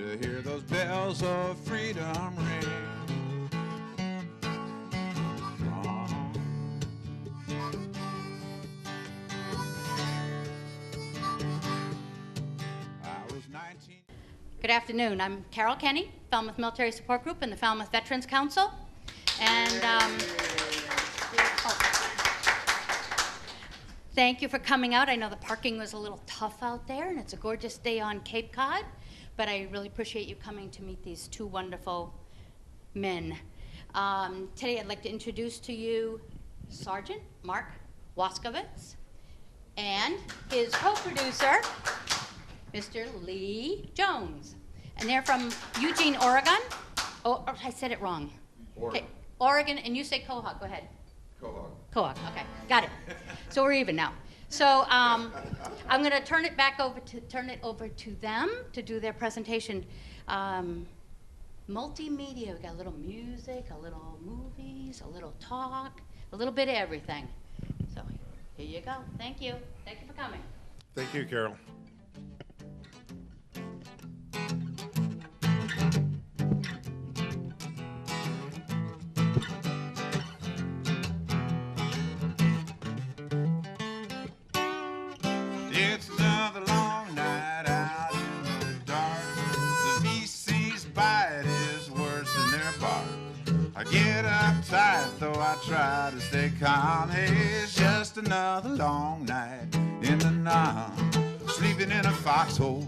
to hear those bells of freedom ring. Good afternoon. I'm Carol Kenny, Falmouth Military Support Group and the Falmouth Veterans Council. And thank you for coming out. I know the parking was a little tough out there, and it's a gorgeous day on Cape Cod, but I really appreciate you coming to meet these two wonderful men. Today I'd like to introduce to you Sergeant Mark Waskowitz and his co-producer, Mr. Lee Jones. And they're from Eugene, Oregon. Oh, I said it wrong. Oregon. Okay, Oregon, and you say Quahog. Go ahead. Quahog. Quahog, okay, got it. So we're even now. So I'm going to turn it over to them to do their presentation. Multimedia, we got a little music, a little movies, a little talk, a little bit of everything. So here you go. Thank you. Thank you for coming. Thank you, Carol. It's another long night out in the dark. The VC's bite is worse than their bark. I get uptight though I try to stay calm. Hey, it's just another long night in the night. Sleeping in a foxhole,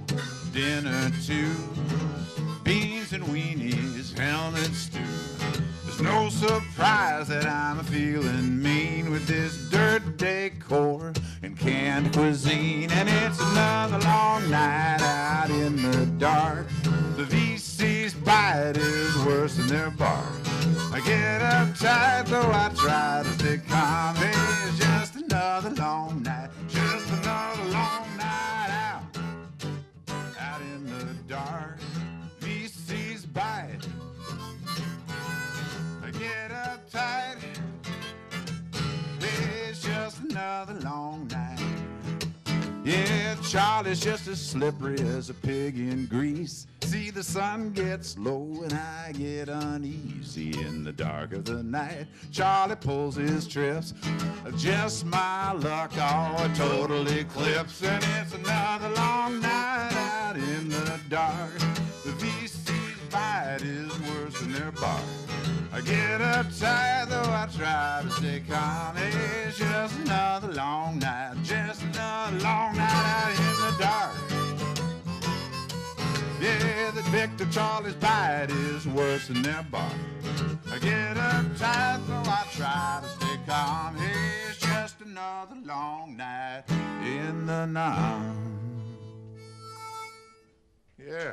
dinner too. Beans and weenies, helmet stew. There's no surprise that I'm feeling mean with this dirt decor and canned cuisine. And it's another long night out in the dark. The VC's bite is worse than their bark. I get uptight though I try to stay calm. Hey, it's just another long night, just another long night out in the dark. VC's bite. I get uptight. It's just another long night. Yeah, Charlie's just as slippery as a pig in grease. See, the sun gets low and I get uneasy in the dark of the night. Charlie pulls his trips, just my luck, oh, a total eclipse. And it's another long night out in the dark. The VC's bite is worse than their bark. I get uptight though I try to stay calm. It's just another long night, just another long night out in the dark. Yeah, the Victor Charlie's bite is worse than their bark. I get uptight though I try to stay calm. It's just another long night in the night. Yeah.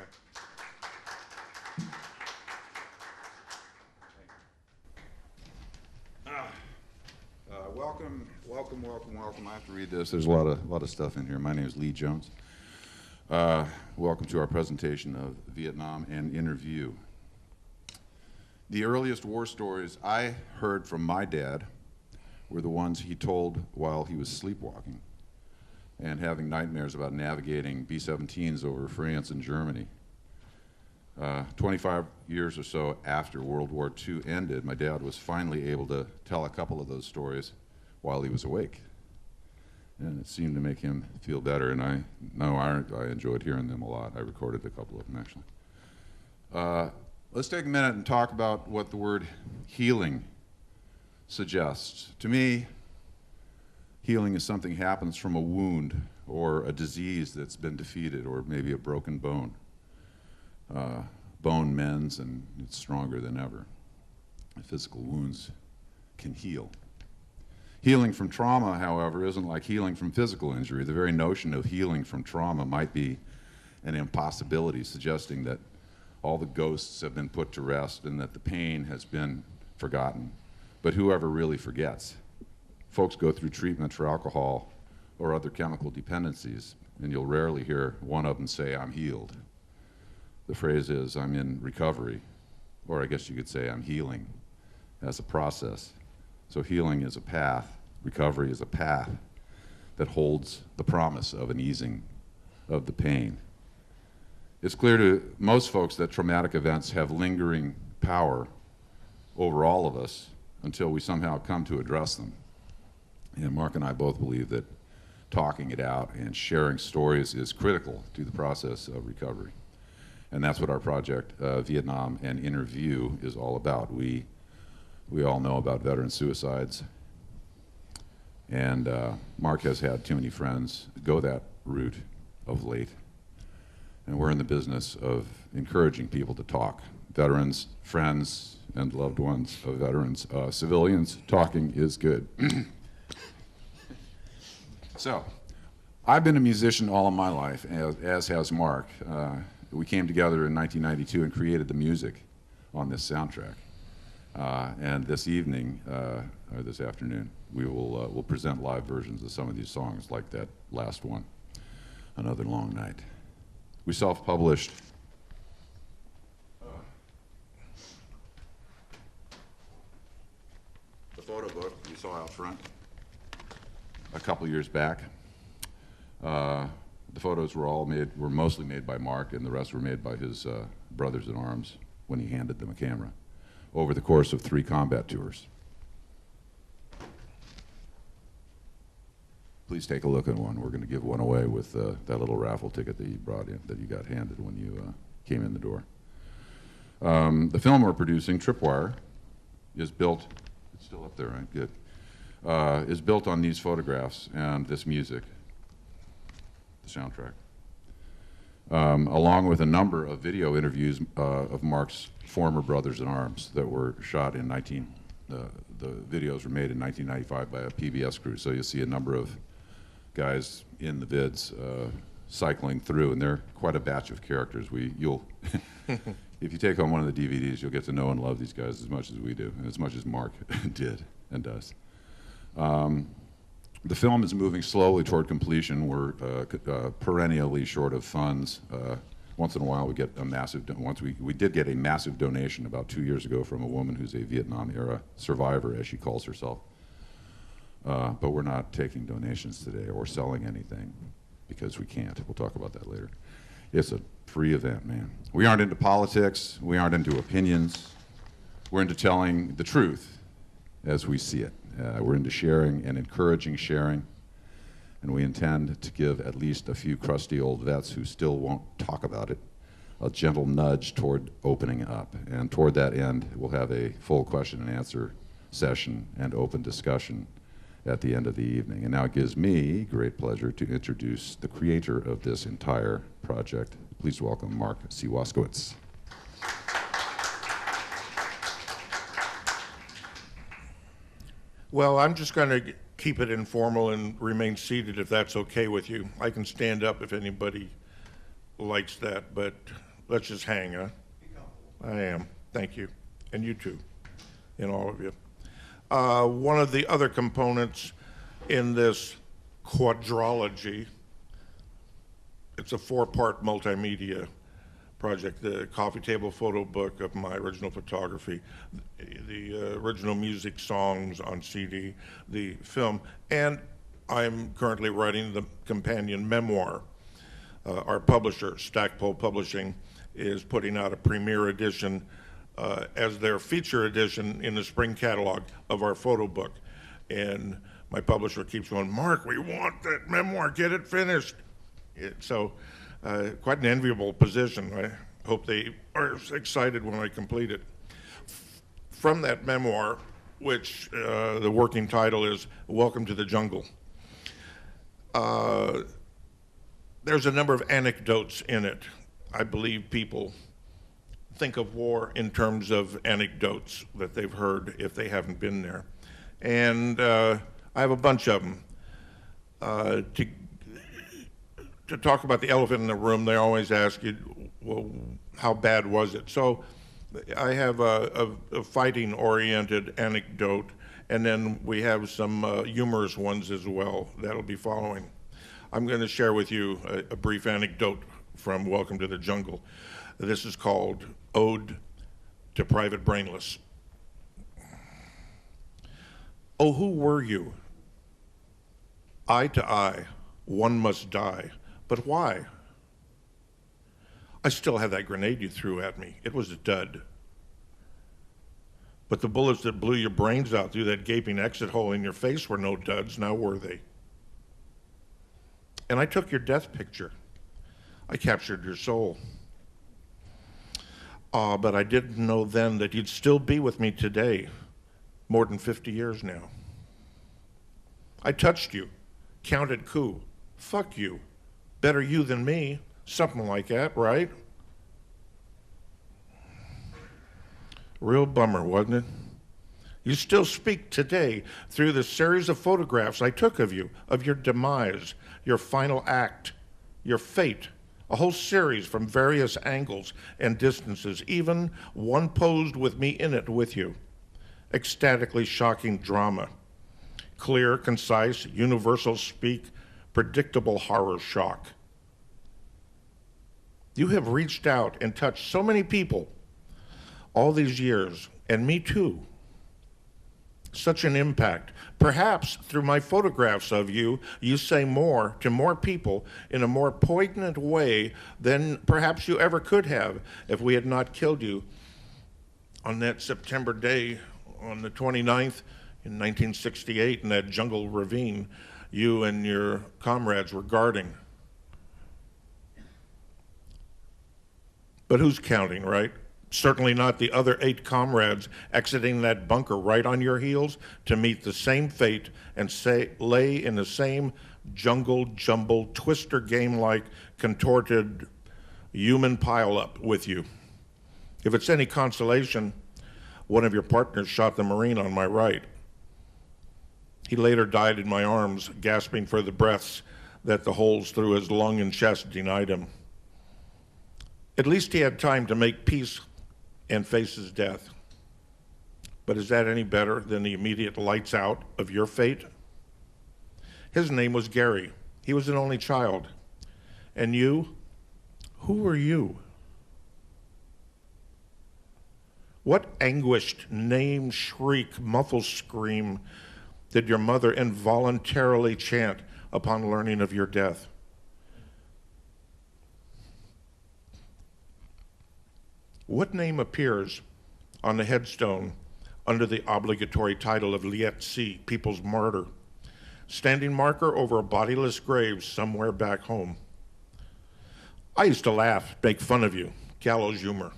Welcome. I have to read this. There's a lot of stuff in here. My name is Lee Jones. Welcome to our presentation of Vietnam and Interview. The earliest war stories I heard from my dad were the ones he told while he was sleepwalking and having nightmares about navigating B-17s over France and Germany. 25 years or so after World War II ended, my dad was finally able to tell a couple of those stories while he was awake. And it seemed to make him feel better, and I enjoyed hearing them a lot. I recorded a couple of them, actually. Let's take a minute and talk about what the word healing suggests. To me, healing is something that happens from a wound or a disease that's been defeated, or maybe a broken bone. Bone mends and it's stronger than ever. Physical wounds can heal. Healing from trauma, however, isn't like healing from physical injury. The very notion of healing from trauma might be an impossibility, suggesting that all the ghosts have been put to rest and that the pain has been forgotten. But whoever really forgets? Folks go through treatment for alcohol or other chemical dependencies, and you'll rarely hear one of them say, "I'm healed." The phrase is, "I'm in recovery," or I guess you could say, "I'm healing," as a process. So healing is a path, recovery is a path that holds the promise of an easing of the pain. It's clear to most folks that traumatic events have lingering power over all of us until we somehow come to address them. And Mark and I both believe that talking it out and sharing stories is critical to the process of recovery. And that's what our project, Vietnam and Interview, is all about. We all know about veteran suicides. And Mark has had too many friends go that route of late. And we're in the business of encouraging people to talk. Veterans, friends, and loved ones of veterans. Civilians, talking is good. So, I've been a musician all of my life, as has Mark. We came together in 1992 and created the music on this soundtrack. And this evening, or this afternoon, we'll present live versions of some of these songs, like that last one, Another Long Night. We self-published the photo book you saw out front a couple years back. The photos were mostly made by Mark, and the rest were made by his brothers-in-arms when he handed them a camera over the course of 3 combat tours. Please take a look at one. We're going to give one away with that little raffle ticket that you brought in, that you got handed when you came in the door. The film we're producing, Tripwire, is built, it's still up there, right? Good. Is built on these photographs and this music, the soundtrack, along with a number of video interviews of Mark's former brothers-in-arms that were shot in the videos were made in 1995 by a PBS crew. So you'll see a number of guys in the vids cycling through, and they're quite a batch of characters. If you take home one of the DVDs, you'll get to know and love these guys as much as we do, and as much as Mark did and does. The film is moving slowly toward completion. We're perennially short of funds. Once in a while we get a massive, we did get a massive donation about 2 years ago from a woman who's a Vietnam-era survivor, as she calls herself. But we're not taking donations today or selling anything because we can't. We'll talk about that later. It's a free event, man. We aren't into politics. We aren't into opinions. We're into telling the truth as we see it. We're into sharing and encouraging sharing, and we intend to give at least a few crusty old vets who still won't talk about it a gentle nudge toward opening up. And toward that end, we'll have a full question and answer session and open discussion at the end of the evening. And now it gives me great pleasure to introduce the creator of this entire project. Please welcome Mark C. Waskowitz. Well, I'm just going to keep it informal and remain seated if that's okay with you. I can stand up if anybody likes that, but let's just hang, huh? I am. Thank you. And you too, and all of you. One of the other components in this quadrology, it's a 4-part multimedia project, the coffee table photo book of my original photography, the original music songs on CD, the film, and I'm currently writing the companion memoir. Our publisher, Stackpole Publishing, is putting out a premiere edition as their feature edition in the spring catalog of our photo book. And my publisher keeps going, Mark, we want that memoir, get it finished. Quite an enviable position. I hope they are excited when I complete it. From that memoir, which the working title is Welcome to the Jungle, there's a number of anecdotes in it. I believe people think of war in terms of anecdotes that they've heard if they haven't been there. And I have a bunch of them. To talk about the elephant in the room, they always ask you, well, how bad was it? So I have a fighting-oriented anecdote, and then we have some humorous ones as well that'll be following. I'm going to share with you a brief anecdote from Welcome to the Jungle. This is called Ode to Private Brainless. Oh, who were you? Eye to eye, one must die. But why? I still have that grenade you threw at me. It was a dud. But the bullets that blew your brains out through that gaping exit hole in your face were no duds, now were they? And I took your death picture. I captured your soul. But I didn't know then that you'd still be with me today, more than 50 years now. I touched you, counted coup. Fuck you. Better you than me. Something like that, right? Real bummer, wasn't it? You still speak today through the series of photographs I took of you, of your demise, your final act, your fate, a whole series from various angles and distances, even one posed with me in it with you. Ecstatically shocking drama. Clear, concise, universal speak, predictable horror shock. You have reached out and touched so many people all these years, and me too. Such an impact. Perhaps through my photographs of you, you say more to more people in a more poignant way than perhaps you ever could have if we had not killed you on that September day on the 29th in 1968 in that jungle ravine you and your comrades were guarding. But who's counting, right? Certainly not the other 8 comrades exiting that bunker right on your heels to meet the same fate and lay in the same jungle jumble twister game-like contorted human pile-up with you. If it's any consolation, one of your partners shot the Marine on my right. He later died in my arms, gasping for the breaths that the holes through his lung and chest denied him. At least he had time to make peace and face his death. But is that any better than the immediate lights out of your fate? His name was Gary. He was an only child. And you? Who were you? What anguished name, shriek, muffled scream did your mother involuntarily chant upon learning of your death? What name appears on the headstone under the obligatory title of Liet C, People's Martyr, standing marker over a bodiless grave somewhere back home? I used to laugh, make fun of you, gallows humor.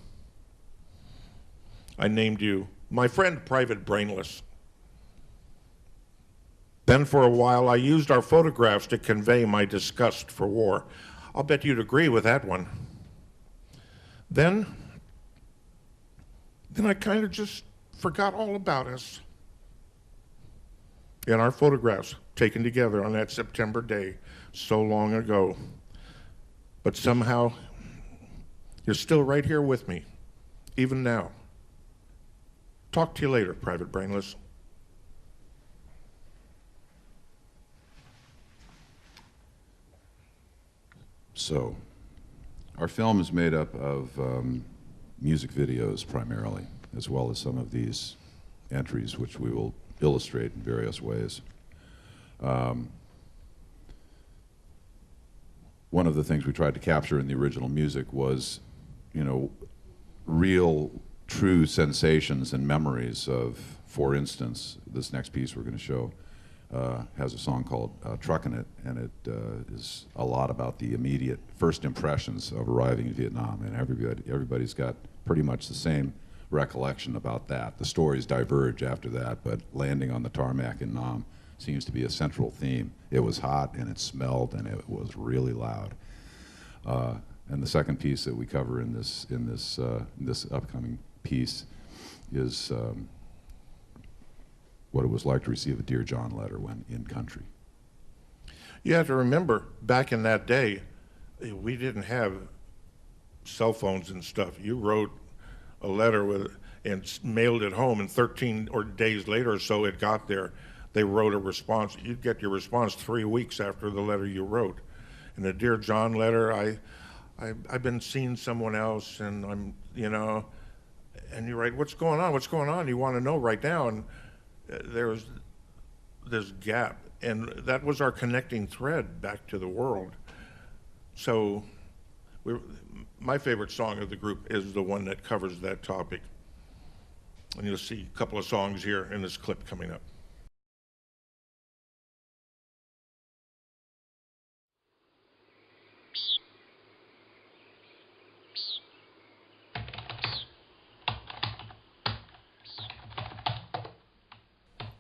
I named you my friend Private Brainless. Then for a while I used our photographs to convey my disgust for war. I'll bet you'd agree with that one. Then I kind of just forgot all about us. And our photographs taken together on that September day so long ago. But somehow, you're still right here with me, even now. Talk to you later, Private Brainless. So, our film is made up of music videos primarily, as well as some of these entries, which we will illustrate in various ways. One of the things we tried to capture in the original music was, real, true sensations and memories of, for instance, this next piece we're going to show has a song called Truckin' It, and it is a lot about the immediate first impressions of arriving in Vietnam, and everybody's got pretty much the same recollection about that. The stories diverge after that, but landing on the tarmac in Nam seems to be a central theme. It was hot, and it smelled, and it was really loud. And the second piece that we cover in this upcoming piece is what it was like to receive a Dear John letter when in country. You have to remember, back in that day, we didn't have cell phones and stuff. You wrote a letter and mailed it home, and 13 days later or so it got there. They wrote a response. You'd get your response 3 weeks after the letter you wrote. And the Dear John letter, I've been seeing someone else, and I'm, and you write, what's going on? What's going on? You want to know right now. And there was this gap, and that was our connecting thread back to the world. So My favorite song of the group is the one that covers that topic. And you'll see a couple of songs here in this clip coming up.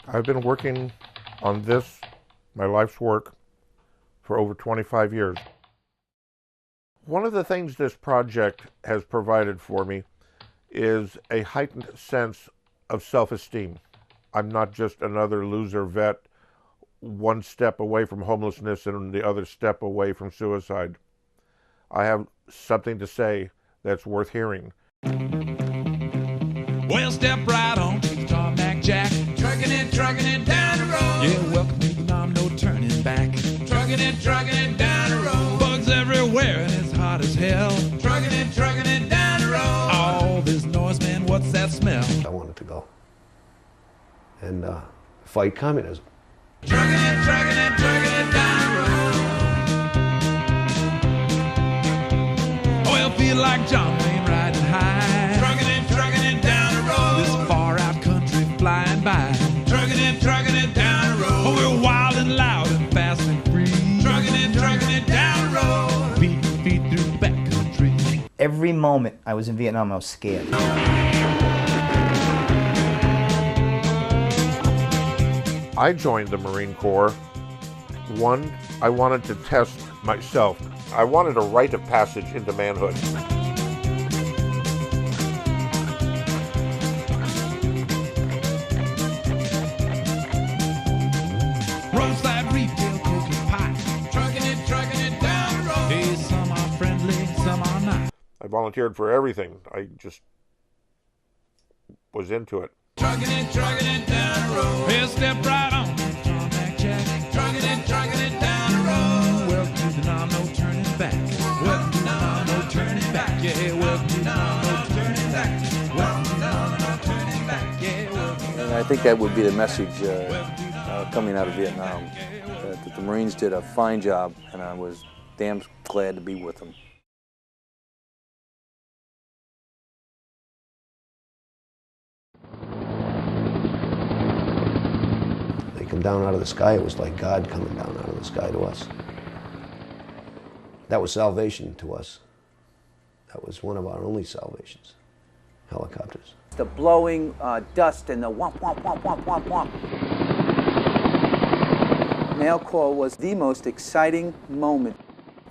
I've been working on this, my life's work, for over 25 years. One of the things this project has provided for me is a heightened sense of self-esteem. I'm not just another loser vet, one step away from homelessness and the other step away from suicide. I have something to say that's worth hearing. Well, step right on to the tarmac, Jack. Trucking it down the road. Yeah, welcome to Vietnam, no turning back. Trucking it down the road. Bugs everywhere and it's hot as hell. Trucking it down the road. All this noise, man, what's that smell? I wanted to go and fight communism. Trucking it down the road. Well, feel like John Wayne riding high. Trucking it down the road. This far out country flying by. Trucking it down the road. Oh, we're wild and loud and fast and free. Trucking it down the road. Beating feet through the backcountry. Every moment I was in Vietnam, I was scared. I joined the Marine Corps. One, I wanted to test myself. I wanted a rite of passage into manhood. Roadside retail, coke and pie. Trucking it down the road. Hey, some are friendly, some are not. I volunteered for everything. I just was into it. Trucking it down the road. Hey, step right on, tarmac, Jack. Trucking it down the road. Welcome to Vietnam, no turning back. Welcome to Vietnam, no turning back. Yeah, welcome to Vietnam, no turning back. Welcome to Vietnam, no turning back. Yeah, welcome. And I think that would be the message coming out of Vietnam, that the Marines did a fine job, and I was damn glad to be with them. They come down out of the sky. It was like God coming down out of the sky to us. That was salvation to us. That was one of our only salvations, helicopters. The blowing dust and the whomp, whomp, whomp, whomp, whomp, whomp. Mail call was the most exciting moment,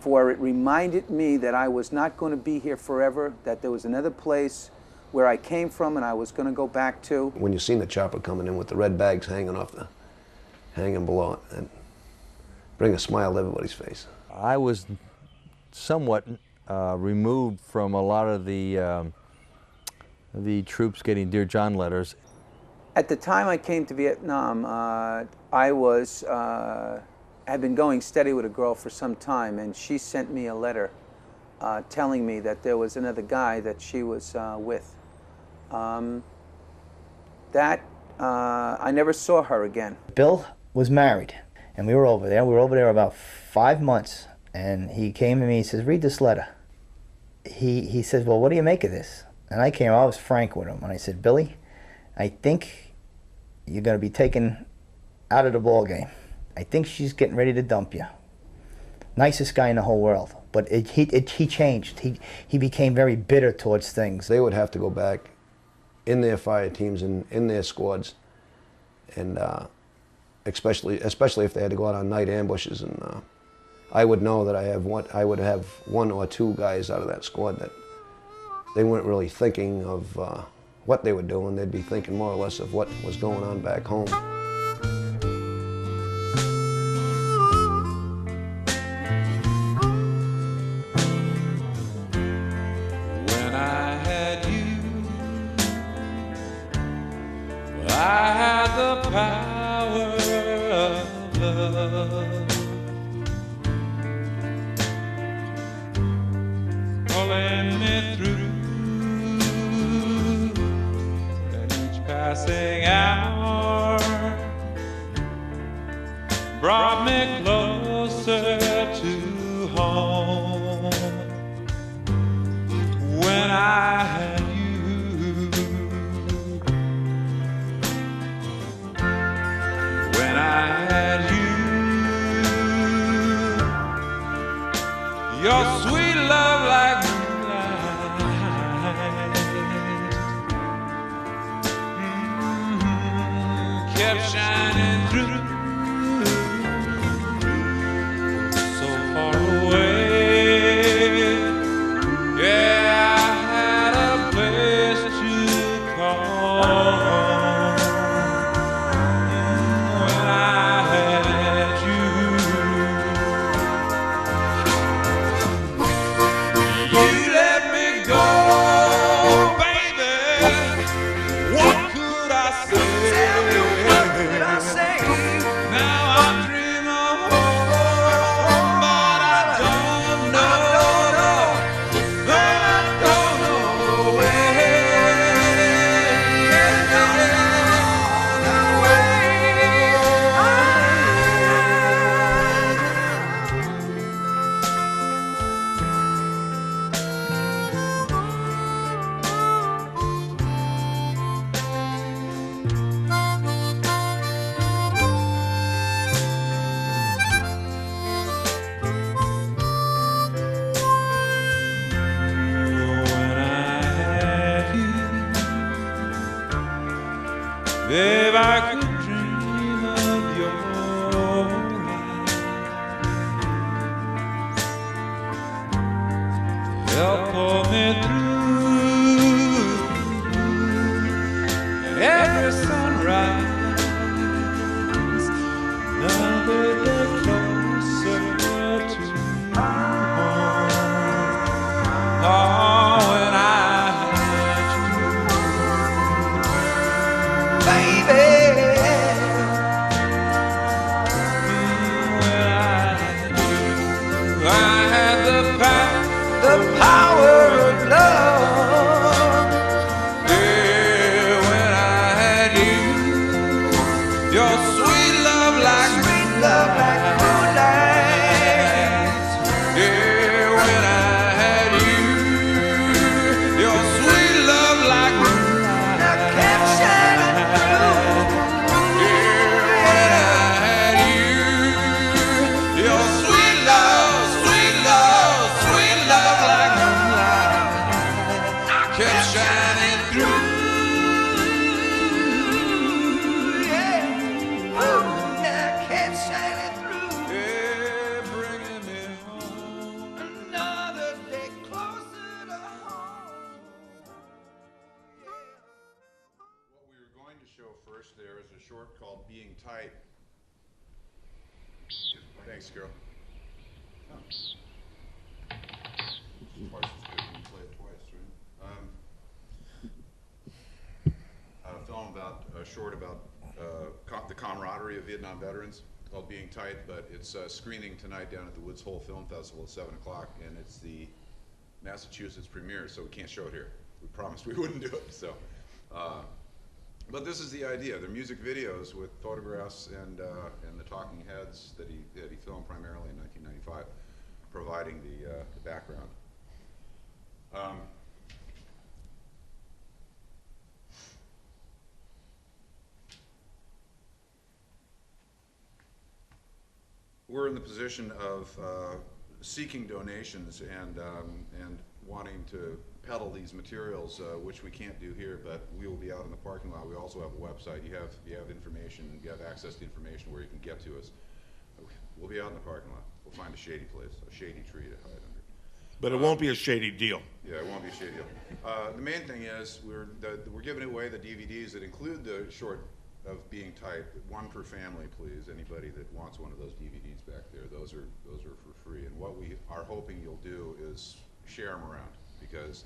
for it reminded me that I was not going to be here forever, that there was another place where I came from and I was going to go back to. When you seen the chopper coming in with the red bags hanging below it, and bring a smile to everybody's face. I was somewhat removed from a lot of the troops getting Dear John letters. At the time I came to Vietnam, I had been going steady with a girl for some time, and she sent me a letter telling me that there was another guy that she was with. I never saw her again. Bill was married, and we were over there. We were over there about 5 months, and he came to me, he says, read this letter. He says, well, what do you make of this? And I was frank with him, and I said, Billy, I think you're going to be taken out of the ball game. I think she's getting ready to dump you. Nicest guy in the whole world, but he changed. He became very bitter towards things. They would have to go back in their fire teams and in their squads, and especially if they had to go out on night ambushes. And I would know that I would have one or two guys out of that squad that they weren't really thinking of what they were doing. They'd be thinking more or less of what was going on back home. When I had you, I had the power of love, pulling me through, and each passing hour brought me closer to home. I had you, when I had you, your sweet love like moonlight, kept shining through, so far away. Yeah, I had a place to call when I had you. You let me go, baby. What could I say? Tell me, what could I say? Now I dream of home, but I don't know. I don't know when I had you, babe, I could dream of your eyes. Help pull me through, and every sunrise, another day closer to home. Oh, when I had you, baby. When I had you, I had the power of love. Yeah, when I had you, your sweet love like moonlight. Yeah, when I had you, your sweet love like moonlight kept shining through. Yeah, when I had you, your sweet love, sweet love, sweet love like moonlight kept shining through. Yeah, oh, yeah, kept shining through. Yeah, bringing me home, another day closer to home. What we were going to show first there is a short called Being Tight. Thanks, girl. Oh. Twice as good when you play it twice, right? A film about, short about the camaraderie of Vietnam veterans called Being Tight, but it's screening tonight down at the Woods Hole Film Festival at 7 o'clock, and it's the Massachusetts premiere, so we can't show it here. We promised we wouldn't do it, so. But this is the idea. They're music videos with photographs and the talking heads that he filmed primarily in 1995, providing the background. We're in the position of seeking donations and wanting to peddle these materials, which we can't do here, but we will be out in the parking lot. We also have a website. You have information, you have access to information where you can get to us. We'll be out in the parking lot. We'll find a shady place, a shady tree to hide under. But it won't be a shady deal. Yeah, it won't be a shady deal. The main thing is we're giving away the DVDs that include the short of Being Tight. One per family, please. Anybody that wants one of those DVDs back there, those are for free. And what we are hoping you'll do is share them around, because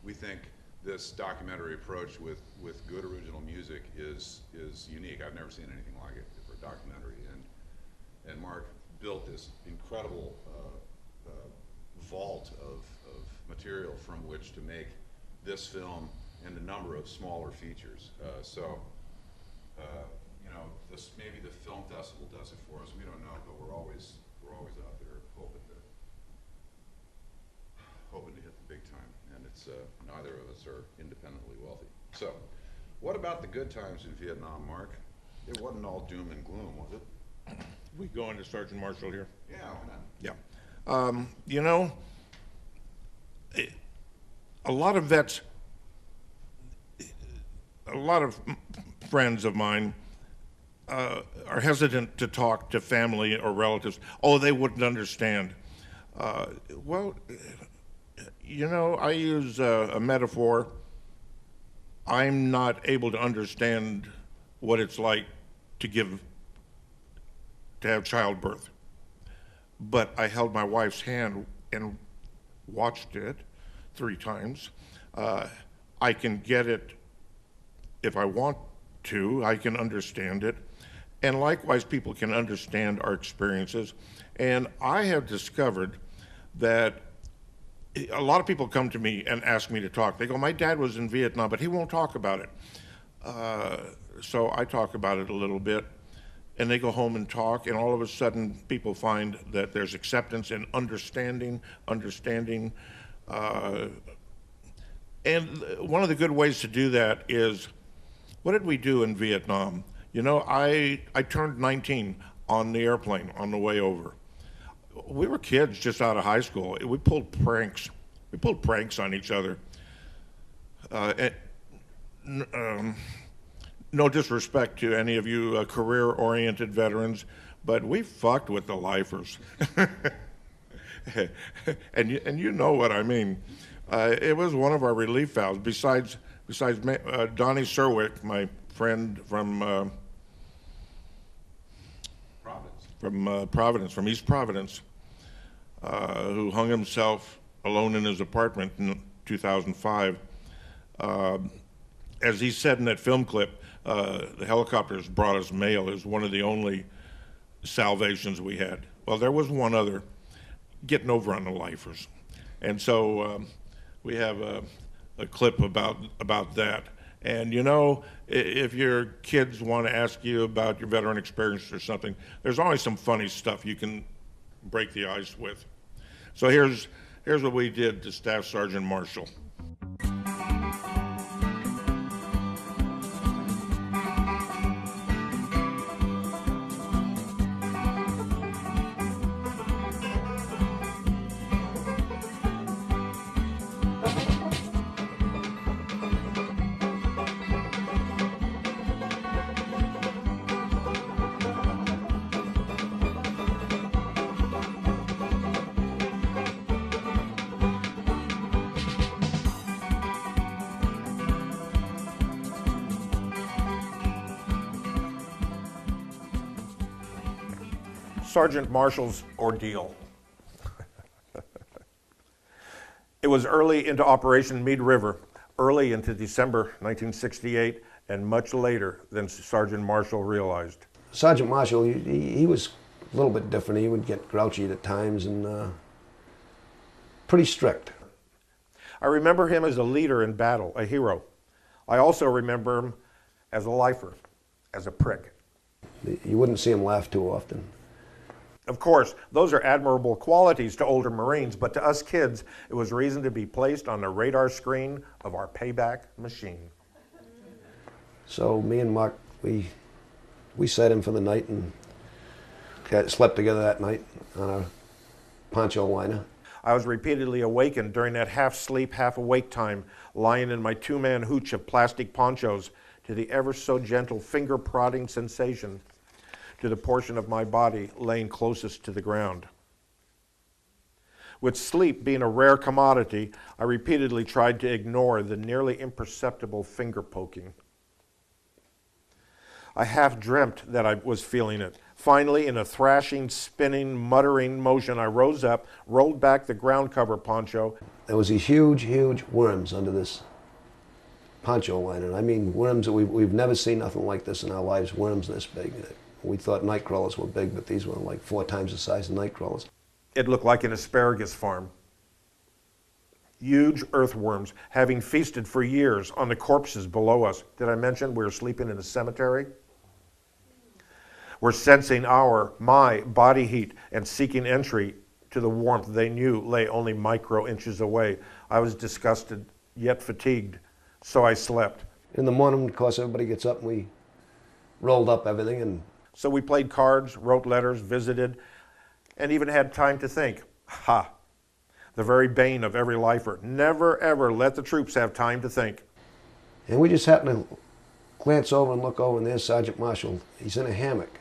we think this documentary approach with good original music is unique. I've never seen anything like it for a documentary. And Mark built this incredible vault of material from which to make this film and a number of smaller features. You know, maybe the film festival does it for us. We don't know, but we're always out there hoping to hit the big time. And It's neither of us are independently wealthy. So, what about the good times in Vietnam, Mark? It wasn't all doom and gloom, was it? We go into Sergeant Marshall here. Yeah, why not? Yeah. You know, a lot of vets, a lot of friends of mine are hesitant to talk to family or relatives. Oh, they wouldn't understand. Well, you know, I use a metaphor. I'm not able to understand what it's like to have childbirth. But I held my wife's hand and watched it 3 times. I can get it if I want to. I can understand it. And likewise, people can understand our experiences. And I have discovered that a lot of people come to me and ask me to talk. They go, my dad was in Vietnam, but he won't talk about it. So I talk about it a little bit. And they go home and talk, and all of a sudden people find that there's acceptance and understanding. And one of the good ways to do that is, what did we do in Vietnam? You know, I turned 19 on the airplane on the way over. We were kids just out of high school. We pulled pranks. We pulled pranks on each other. No disrespect to any of you career-oriented veterans, but we fucked with the lifers. and you know what I mean. It was one of our relief valves. Besides Donnie Serwick, my friend from Providence, from East Providence, who hung himself alone in his apartment in 2005. As he said in that film clip, the helicopters brought us mail. It was one of the only salvations we had. Well, there was one other, getting over on the lifers. And so we have a clip about that. And you know, if your kids want to ask you about your veteran experience or something, there's always some funny stuff you can break the ice with. So here's what we did to Staff Sergeant Marshall. Sergeant Marshall's ordeal. It was early into Operation Mead River, early into December 1968, and much later than Sergeant Marshall realized. Sergeant Marshall, he was a little bit different. He would get grouchy at times and pretty strict. I remember him as a leader in battle, a hero. I also remember him as a lifer, as a prick. You wouldn't see him laugh too often. Of course, those are admirable qualities to older Marines, but to us kids, it was reason to be placed on the radar screen of our payback machine. So me and Mark, we sat in for the night and slept together that night on a poncho liner. I was repeatedly awakened during that half-sleep, half-awake time, lying in my 2-man hooch of plastic ponchos to the ever-so-gentle finger-prodding sensation to the portion of my body laying closest to the ground. With sleep being a rare commodity, I repeatedly tried to ignore the nearly imperceptible finger poking. I half dreamt that I was feeling it. Finally, in a thrashing, spinning, muttering motion, I rose up, rolled back the ground cover poncho. There was these huge, huge worms under this poncho liner. I mean, worms that we've never seen nothing like this in our lives, worms this big. We thought night crawlers were big, but these were like 4 times the size of night crawlers. It looked like an asparagus farm. Huge earthworms, having feasted for years on the corpses below us. Did I mention we were sleeping in a cemetery? Were sensing my body heat and seeking entry to the warmth they knew lay only micro inches away. I was disgusted, yet fatigued, so I slept. In the morning, of course, everybody gets up and we rolled up everything. And So we played cards, wrote letters, visited, and even had time to think. Ha! The very bane of every lifer. Never, ever let the troops have time to think. And we just happened to glance over and look over, and there's Sergeant Marshall. He's in a hammock,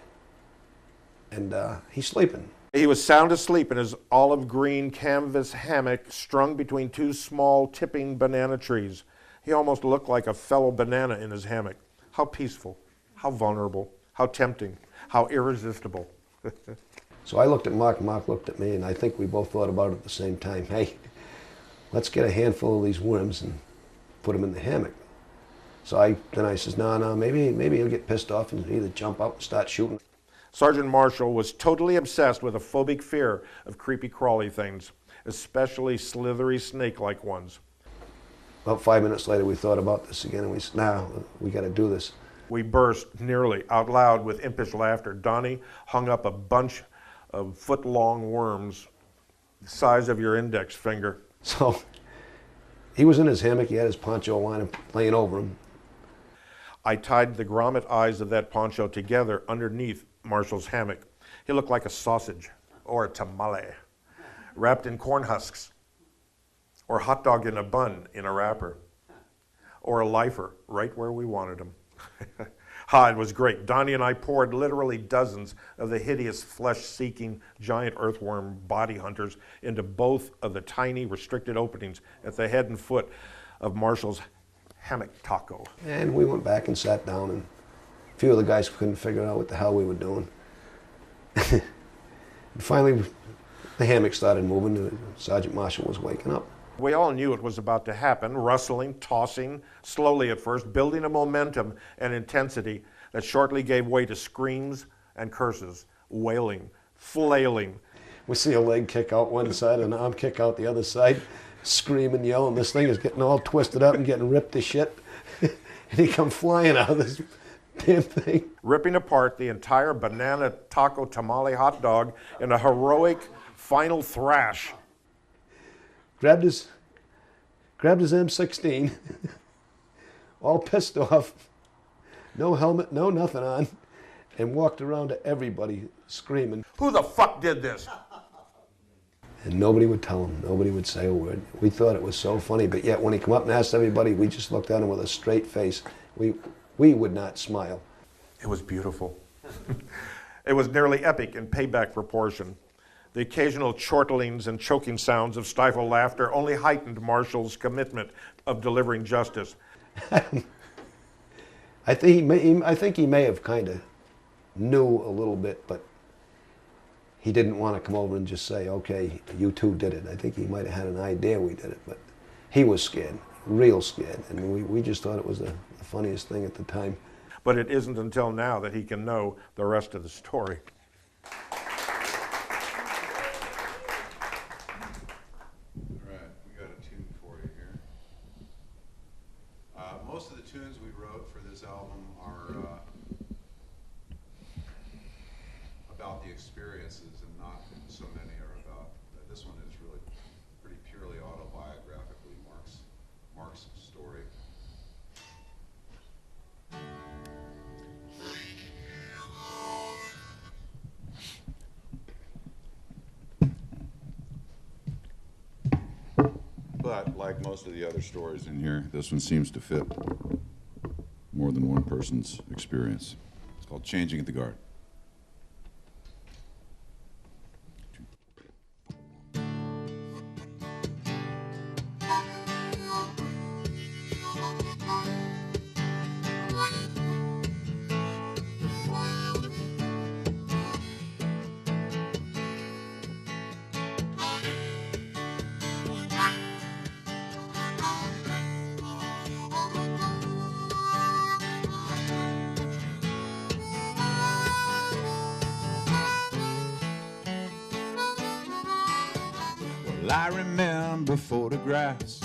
and he's sleeping. He was sound asleep in his olive green canvas hammock strung between two small tipping banana trees. He almost looked like a fellow banana in his hammock. How peaceful, how vulnerable, how tempting, how irresistible. So I looked at Mark, Mark looked at me, and I think we both thought about it at the same time. Hey, let's get a handful of these worms and put them in the hammock. So then I says, no, maybe he'll get pissed off and either jump out and start shooting. Sergeant Marshall was totally obsessed with a phobic fear of creepy crawly things, especially slithery snake-like ones. About 5 minutes later, we thought about this again, and we said, no, we got to do this. We burst nearly out loud with impish laughter. Donnie hung up a bunch of foot-long worms the size of your index finger. So he was in his hammock, he had his poncho on and laying over him. I tied the grommet eyes of that poncho together underneath Marshall's hammock. He looked like a sausage or a tamale, wrapped in corn husks, or a hot dog in a bun in a wrapper, or a lifer right where we wanted him. It was great. Donnie and I poured literally dozens of the hideous flesh-seeking giant earthworm body hunters into both of the tiny restricted openings at the head and foot of Marshall's hammock taco. And we went back and sat down, and a few of the guys couldn't figure out what the hell we were doing. And finally, the hammock started moving, and Sergeant Marshall was waking up. We all knew it was about to happen, rustling, tossing, slowly at first, building a momentum and intensity that shortly gave way to screams and curses, wailing, flailing. We see a leg kick out one side, an arm kick out the other side, screaming, yelling. This thing is getting all twisted up and getting ripped to shit. And he come flying out of this damn thing. Ripping apart the entire banana taco tamale hot dog in a heroic final thrash. Grabbed his M16, all pissed off, no helmet, no nothing on, and walked around to everybody screaming. Who the fuck did this? And nobody would tell him, nobody would say a word. We thought it was so funny, but yet when he come up and asked everybody, we just looked at him with a straight face. We would not smile. It was beautiful. It was nearly epic in payback proportion. The occasional chortlings and choking sounds of stifled laughter only heightened Marshall's commitment of delivering justice. I think he may have kind of knew a little bit, but he didn't want to come over and just say, okay, you two did it. I think he might have had an idea we did it, but he was scared, real scared, and we just thought it was the funniest thing at the time. But it isn't until now that he can know the rest of the story. Most of the tunes we wrote for this album are about the experiences, and not so many are about. This one is really pretty purely autobiographically Mark's story. But like most of the other stories in here, this one seems to fit more than one person's experience. It's called Changing at the Guard. I remember photographs,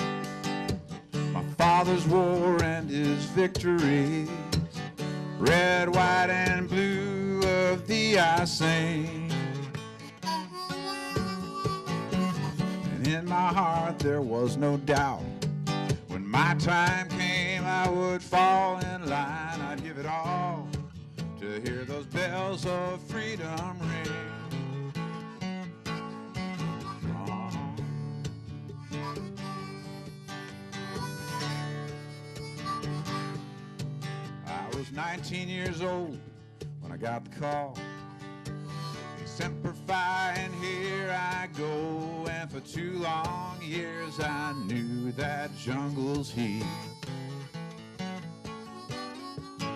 my father's war and his victories, red, white, and blue of the I Sing. And in my heart there was no doubt. When my time came, I would fall in line. I'd give it all to hear those bells of freedom ring. I was 19 years old when I got the call. Semper Fi, and here I go. And for 2 long years I knew that jungle's heat.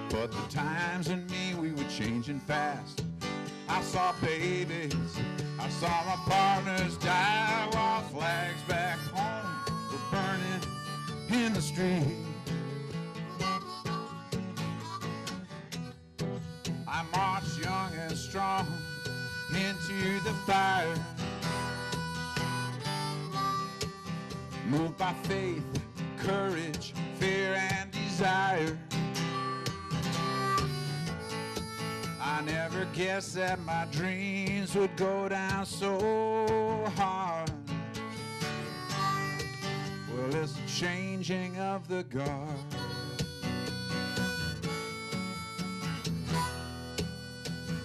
But the times in me, we were changing fast. I saw babies, I saw my partners die, while flags back home were burning in the street. I marched young and strong into the fire, moved by faith, courage, fear, and desire. I never guessed that my dreams would go down so hard. Well, it's the changing of the guard.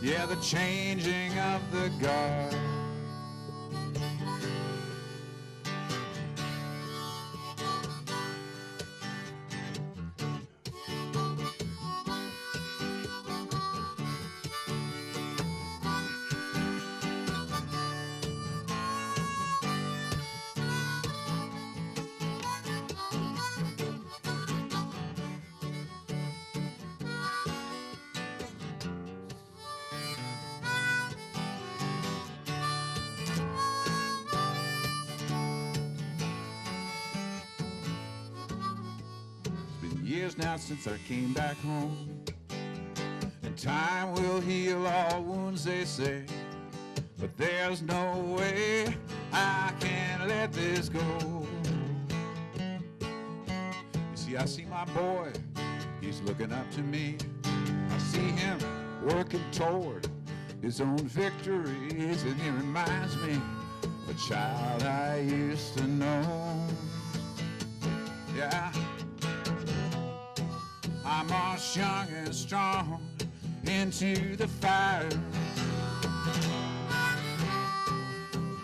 Yeah, the changing of the guard. Years now since I came back home, and time will heal all wounds, they say, but there's no way I can let this go. You see, I see my boy, he's looking up to me. I see him working toward his own victories, and he reminds me of a child I used to know. Yeah, I marched young and strong into the fire,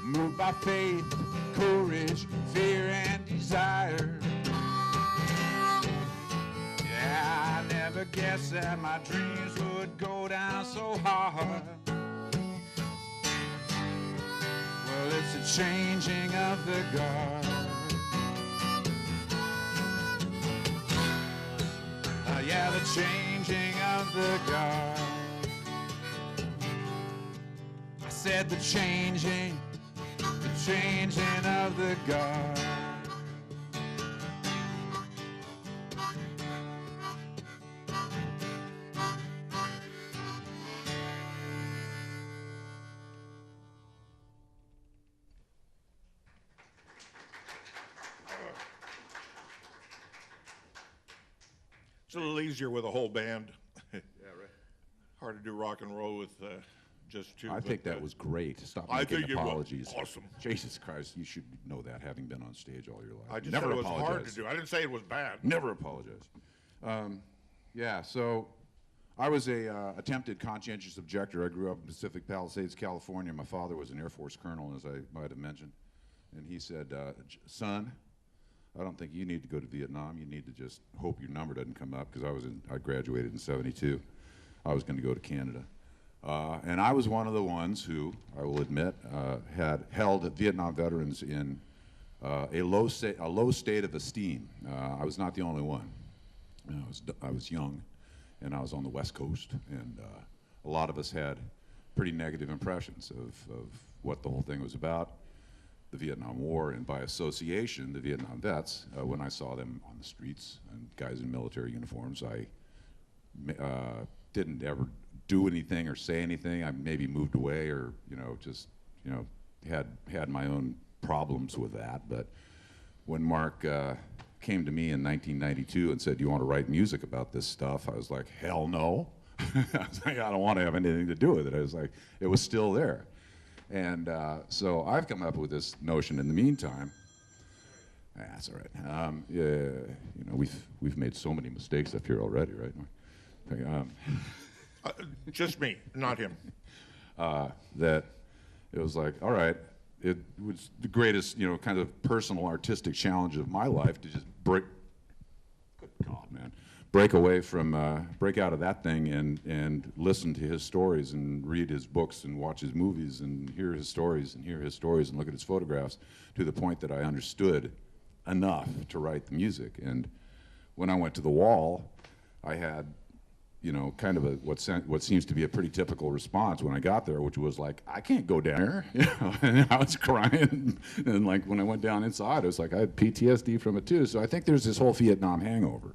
moved by faith, courage, fear, and desire. Yeah, I never guessed that my dreams would go down so hard. Well, it's the changing of the guard. Yeah, the changing of the guard. I said the changing of the guard. It's a little easier with a whole band. Yeah, right. Hard to do rock and roll with just two. I think that was great. Stop I making think it was apologies. awesome. Jesus Christ, you should know that, having been on stage all your life. I just Never said it was hard apologize. to do. I didn't say it was bad. Never apologize. Yeah, so I was a attempted conscientious objector. I grew up in Pacific Palisades, California. My father was an Air Force colonel, as I might have mentioned. And he said, son, I don't think you need to go to Vietnam. You need to just hope your number doesn't come up, because I graduated in '72. I was going to go to Canada. And I was one of the ones who, I will admit, had held Vietnam veterans in a low state of esteem. I was not the only one. I was young, and I was on the West Coast, and a lot of us had pretty negative impressions of what the whole thing was about, the Vietnam War, and by association, the Vietnam vets. When I saw them on the streets and guys in military uniforms, I didn't ever do anything or say anything. I maybe moved away, or just had my own problems with that. But when Mark came to me in 1992 and said, "You want to write music about this stuff?" I was like, "Hell no!" I was like, "I don't want to have anything to do with it." I was like, it was still there, And so I've come up with this notion in the meantime. That's all right. Yeah, you know, we've made so many mistakes up here already, right? Just me, not him. That it was like, all right, it was the greatest, you know, kind of personal artistic challenge of my life to just break. Good God, man. Break away from, break out of that thing and listen to his stories and read his books and watch his movies and hear his stories and look at his photographs to the point that I understood enough to write the music. And when I went to the wall, I had, you know, kind of what seems to be a pretty typical response when I got there, which was like, I can't go down there, you know, and I was crying. And like when I went down inside, it was like I had PTSD from it too. So I think there's this whole Vietnam hangover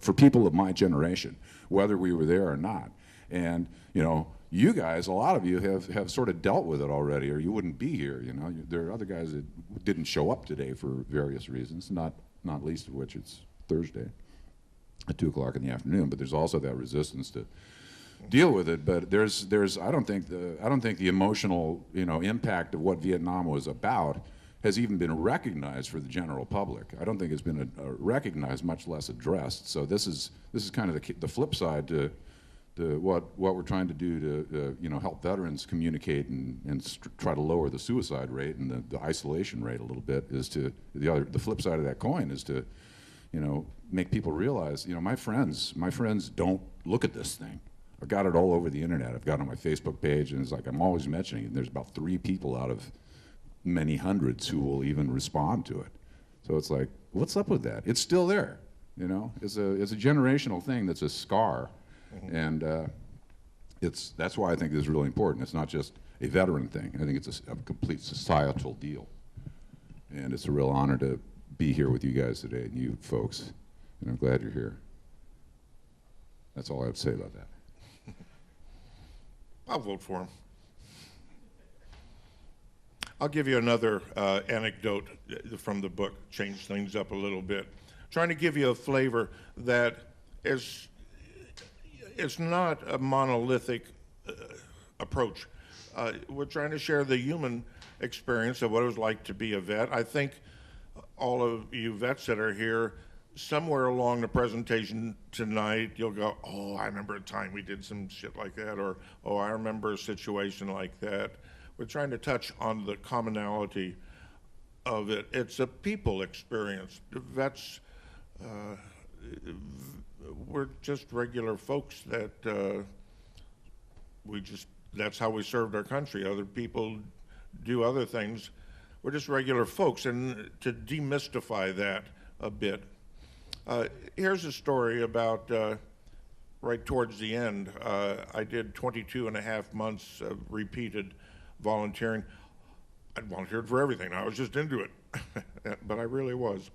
for people of my generation, whether we were there or not. And, you know, you guys, a lot of you have sort of dealt with it already, or you wouldn't be here, you know. There are other guys that didn't show up today for various reasons, not least of which it's Thursday at 2 o'clock in the afternoon, but there's also that resistance to deal with it. But there's I don't think the emotional, you know, impact of what Vietnam was about has even been recognized for the general public. I don't think it's been recognized, much less addressed. So this is kind of the flip side to what we're trying to do to you know, help veterans communicate and try to lower the suicide rate and the isolation rate a little bit. Is to the flip side of that coin is to, you know, make people realize, you know, my friends don't look at this thing. I've got it all over the internet. I've got it on my Facebook page, and it's like I'm always mentioning it. There's about 3 people out of many hundreds who will even respond to it. So it's like, what's up with that? It's still there, you know. It's a generational thing that's a scar, and that's why I think this is really important. It's not just a veteran thing. I think it's a complete societal deal, and it's a real honor to be here with you guys today, and you folks, and I'm glad you're here. That's all I have to say about that. I'll vote for him. I'll give you another anecdote from the book, change things up a little bit. Trying to give you a flavor that is, it's not a monolithic approach. We're trying to share the human experience of what it was like to be a vet. I think all of you vets that are here, somewhere along the presentation tonight, you'll go, oh, I remember a time we did some shit like that, or, oh, I remember a situation like that. We're trying to touch on the commonality of it. It's a people experience. Vets, we're just regular folks that that's how we served our country. Other people do other things. We're just regular folks, and to demystify that a bit, here's a story about right towards the end. I did 22 and a half months of repeated volunteering. I volunteered for everything. I was just into it, but I really was.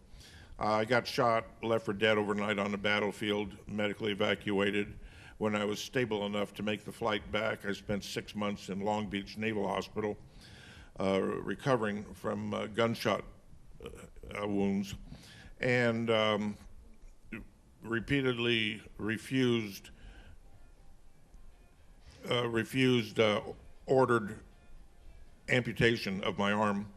I got shot, left for dead overnight on the battlefield, medically evacuated. When I was stable enough to make the flight back, I spent 6 months in Long Beach Naval Hospital recovering from gunshot wounds, and repeatedly refused ordered amputation of my arm.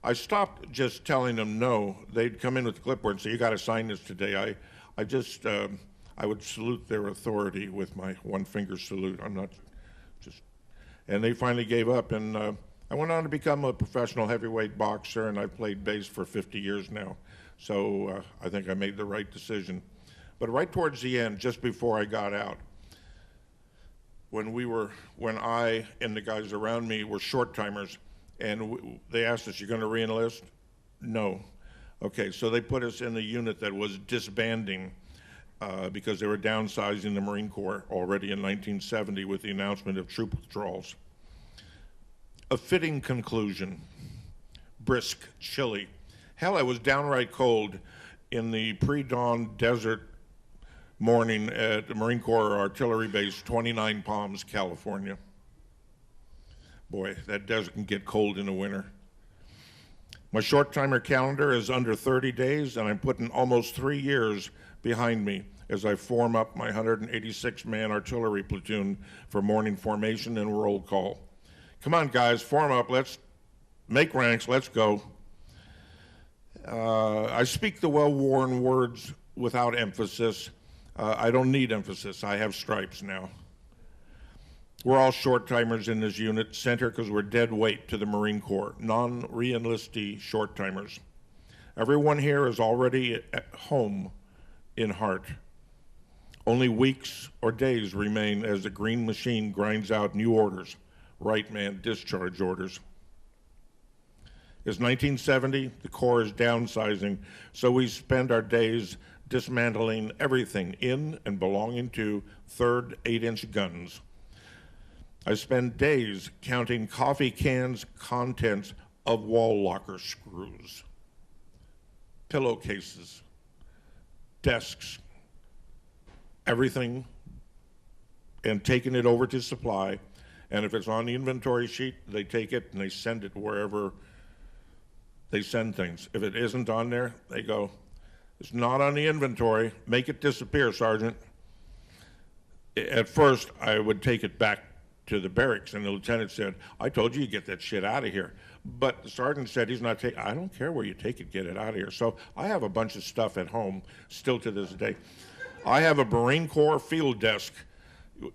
I stopped just telling them no. They'd come in with the clipboard and say, you got to sign this today. I would salute their authority with my one finger salute. I'm not just, and they finally gave up, and I went on to become a professional heavyweight boxer, and I've played bass for 50 years now. So I think I made the right decision. But right towards the end, just before I got out, when I and the guys around me were short timers, and they asked us, "You going to re-enlist?" No. Okay, so they put us in a unit that was disbanding because they were downsizing the Marine Corps already in 1970 with the announcement of troop withdrawals. A fitting conclusion. Brisk, chilly. Hell, I was downright cold in the pre-dawn desert morning at the Marine Corps Artillery Base, 29 Palms, California. Boy, that desert can get cold in the winter. My short timer calendar is under 30 days, and I'm putting almost 3 years behind me. as I form up my 186-man artillery platoon for morning formation and roll call. Come on, guys, form up. Let's make ranks. Let's go. I speak the well-worn words without emphasis. I don't need emphasis. I have stripes now. We're all short-timers in this unit, sent here because we're dead weight to the Marine Corps, non-re-enlistee short-timers. Everyone here is already at home in heart. Only weeks or days remain as the green machine grinds out new orders, right man discharge orders. It's 1970, the Corps is downsizing, so we spend our days dismantling everything in and belonging to 3rd 8-inch guns. I spend days counting coffee cans' contents of wall locker screws, pillowcases, desks, everything, and taking it over to supply. And if it's on the inventory sheet, they take it and they send it wherever they send things. If it isn't on there, they go, it's not on the inventory, make it disappear, Sergeant. At first, I would take it back to the barracks, and the lieutenant said, I told you get that shit out of here. But the sergeant said he's not taking, I don't care where you take it, get it out of here. So I have a bunch of stuff at home, still to this day. I have a Marine Corps field desk,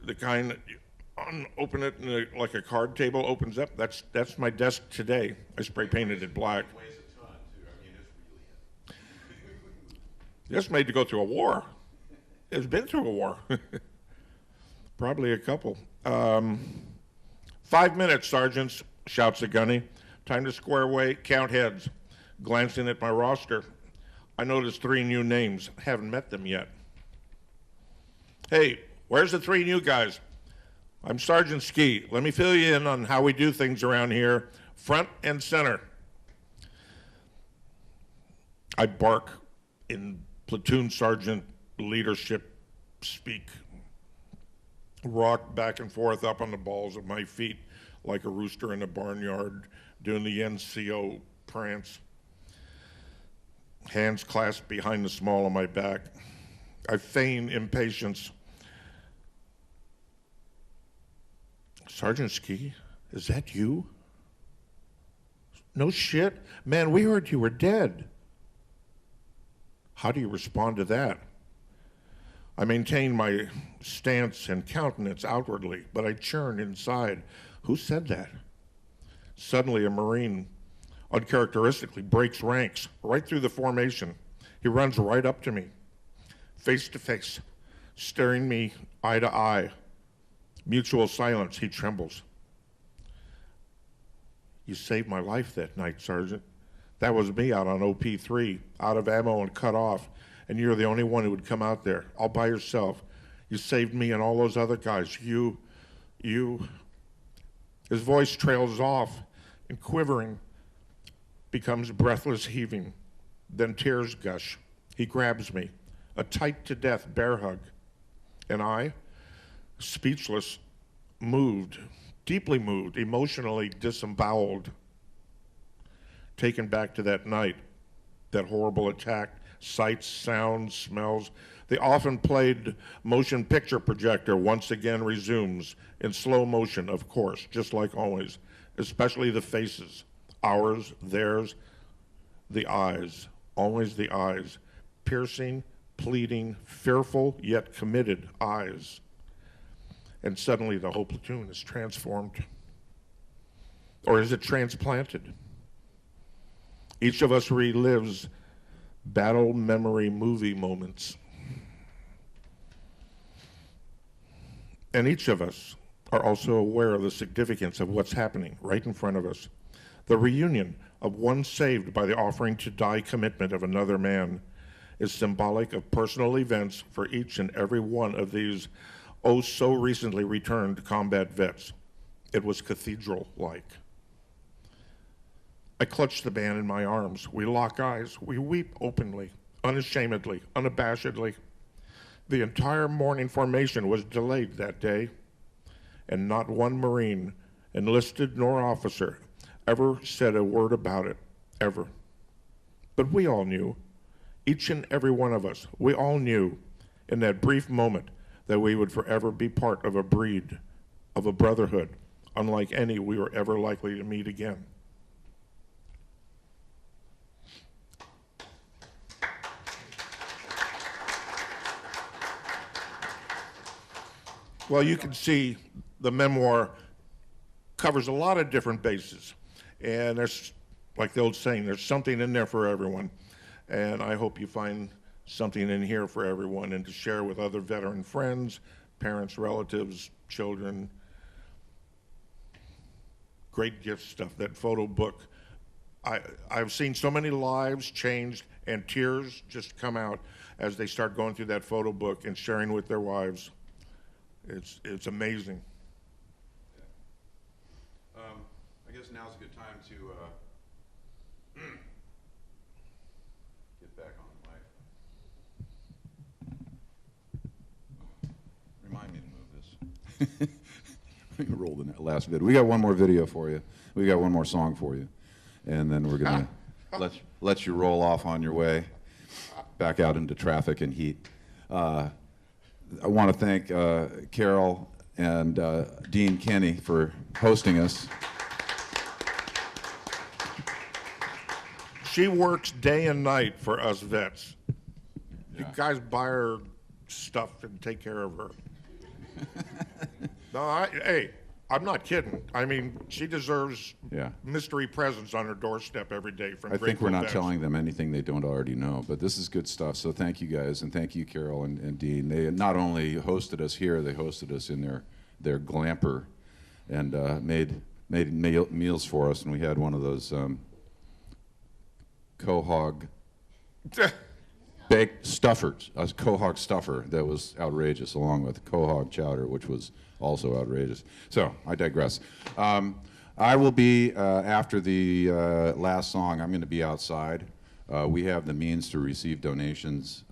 the kind that you open it and like a card table opens up. That's my desk today. I spray painted it black. Weighs a ton, too. I mean, it's really It's made to go through a war. It's been through a war. Probably a couple. 5 minutes, sergeants, shouts a gunny. Time to square away, count heads. Glancing at my roster, I noticed 3 new names. Haven't met them yet. Hey, where's the 3 new guys? I'm Sergeant Ski. Let me fill you in on how we do things around here, front and center. I bark in platoon sergeant leadership speak. Rock back and forth up on the balls of my feet like a rooster in a barnyard doing the NCO prance. Hands clasped behind the small of my back. I feign impatience. Sergeant Ski, is that you? No shit. Man, we heard you were dead. How do you respond to that? I maintain my stance and countenance outwardly, but I churn inside. Who said that? Suddenly, a Marine uncharacteristically breaks ranks right through the formation. He runs right up to me, face to face, staring me eye to eye. Mutual silence, he trembles. You saved my life that night, Sergeant. That was me out on OP3, out of ammo and cut off. And you're the only one who would come out there, all by yourself. You saved me and all those other guys. You. His voice trails off, and quivering becomes breathless heaving. Then tears gush. He grabs me, a tight-to-death bear hug. And I, speechless, moved, deeply moved, emotionally disemboweled, taken back to that night, that horrible attack. Sights, sounds, smells. The often played motion picture projector once again resumes in slow motion, of course, just like always, especially the faces, ours, theirs, the eyes, always the eyes, piercing, pleading, fearful yet committed eyes. And suddenly the whole platoon is transformed. Or is it transplanted? Each of us relives battle memory movie moments. And each of us are also aware of the significance of what's happening right in front of us. The reunion of one saved by the offering to die commitment of another man is symbolic of personal events for each and every one of these oh so recently returned combat vets. It was cathedral-like. I clutch the man in my arms. We lock eyes. We weep openly, unashamedly, unabashedly. The entire morning formation was delayed that day, and not one Marine, enlisted nor officer, ever said a word about it, ever. But we all knew, each and every one of us, we all knew in that brief moment that we would forever be part of a breed, of a brotherhood, unlike any we were ever likely to meet again. Well, you can see the memoir covers a lot of different bases. And there's, like the old saying, there's something in there for everyone. And I hope you find something in here for everyone and to share with other veteran friends, parents, relatives, children. Great gift stuff, that photo book. I've seen so many lives changed and tears just come out as they start going through that photo book and sharing with their wives. It's amazing. I guess now's a good time to get back on the mic. Remind me to move this. We can roll the last video. We got one more video for you. We got one more song for you, and then we're gonna let you roll off on your way back out into traffic and heat. I want to thank Carol and Dean Kenny for hosting us. She works day and night for us vets. Yeah. You guys buy her stuff and take care of her. No, hey, I'm not kidding. I mean, she deserves mystery presents on her doorstep every day from I think we're not vets. telling them anything they don't already know, but this is good stuff. So thank you guys, and thank you, Carol and Dean. They not only hosted us here, they hosted us in their glamper and made meals for us, and we had one of those quahog baked stuffers, a quahog stuffer that was outrageous, along with quahog chowder, which was also outrageous. So I digress. I will be, after the last song, I'm going to be outside. We have the means to receive donations,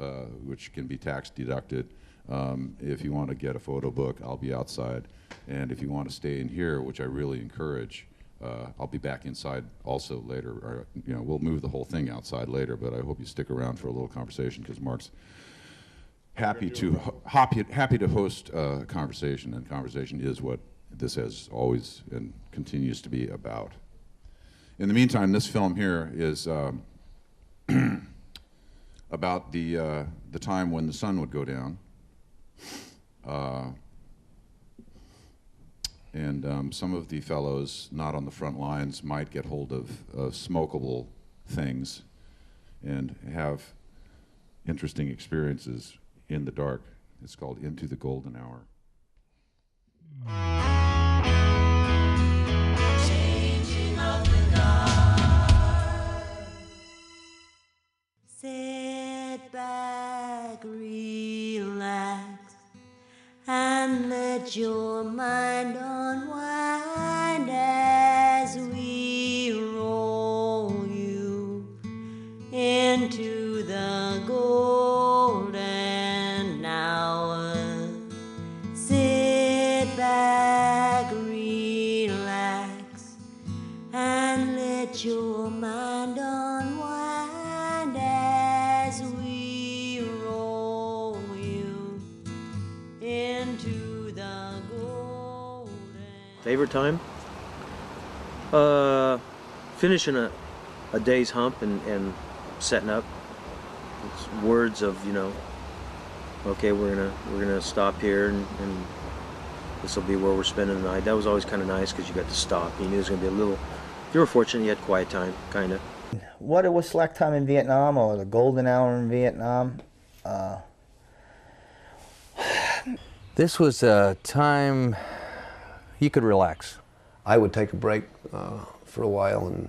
which can be tax deducted. If you want to get a photo book, I'll be outside. And if you want to stay in here, which I really encourage, I'll be back inside also later. Or, you know, we'll move the whole thing outside later, but I hope you stick around for a little conversation because Mark's happy to host a conversation, and conversation is what this has always and continues to be about. In the meantime, this film here is about the time when the sun would go down. And some of the fellows not on the front lines might get hold of smokable things and have interesting experiences in the dark. It's called Into the Golden Hour. Changing of the guard. Sit back, relax, and let your mind unwind as we roll you into the golden hour. Sit back, relax, and let your mind unwind as we roll you into the golden. Favorite time? Finishing a day's hump and setting up. It's words of, you know, okay, we're gonna stop here and this will be where we're spending the night. That was always kind of nice because you got to stop. You knew it was gonna be a little. You were fortunate you had quiet time, kind of. What it was slack time in Vietnam or the golden hour in Vietnam. This was a time you could relax. I would take a break for a while and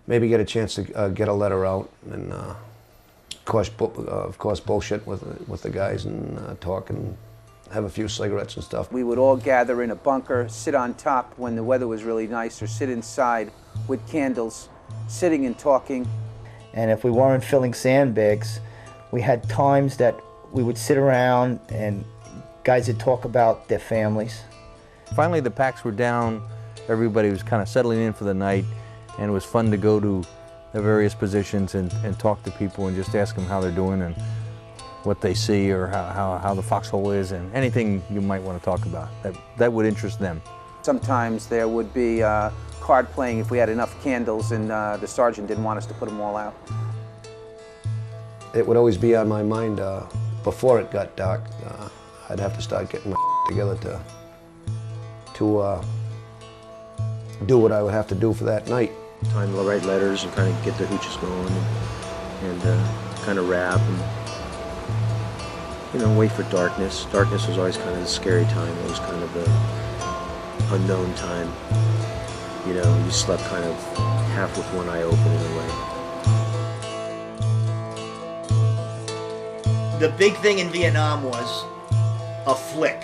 maybe get a chance to get a letter out and of course bullshit with the guys and talk and have a few cigarettes and stuff. We would all gather in a bunker, sit on top when the weather was really nice, or sit inside with candles, sitting and talking. And if we weren't filling sandbags, we had times that we would sit around and guys would talk about their families. Finally, the packs were down. Everybody was kind of settling in for the night, and it was fun to go to the various positions and talk to people and just ask them how they're doing and what they see or how the foxhole is, and anything you might want to talk about that would interest them. Sometimes there would be card playing if we had enough candles and the sergeant didn't want us to put them all out. It would always be on my mind before it got dark. I'd have to start getting my together to do what I would have to do for that night. Time to write letters and kind of get the hooches going and kind of rap and, you know, wait for darkness. Darkness was always kind of the scary time. It was kind of the unknown time. You know, you slept kind of half with one eye open in a way. The big thing in Vietnam was a flick.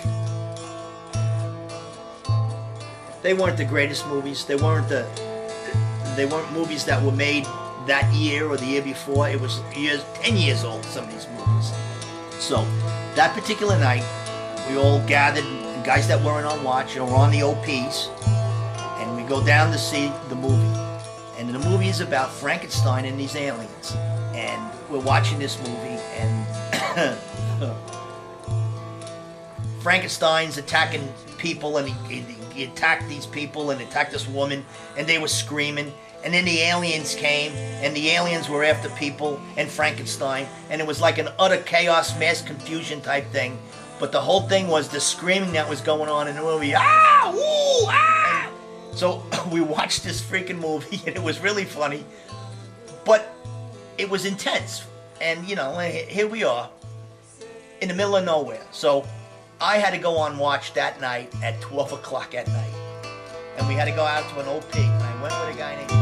They weren't the greatest movies. They weren't movies that were made that year or the year before. It was 10 years old, some of these movies. So that particular night, we all gathered, guys that weren't on watch, were on the OPs, and we go down to see the movie. And the movie is about Frankenstein and these aliens. And we're watching this movie, and Frankenstein's attacking people, and he attacked these people and attacked this woman, and they were screaming. And then the aliens came, and the aliens were after people and Frankenstein, and it was like an utter chaos, mass confusion type thing. But the whole thing was the screaming that was going on in the movie. Ah! Woo! Ah! And so we watched this freaking movie, and it was really funny, but it was intense. And, you know, here we are in the middle of nowhere. So I had to go on watch that night at 12 o'clock at night. And we had to go out to an OP. And I went with a guy named Joey.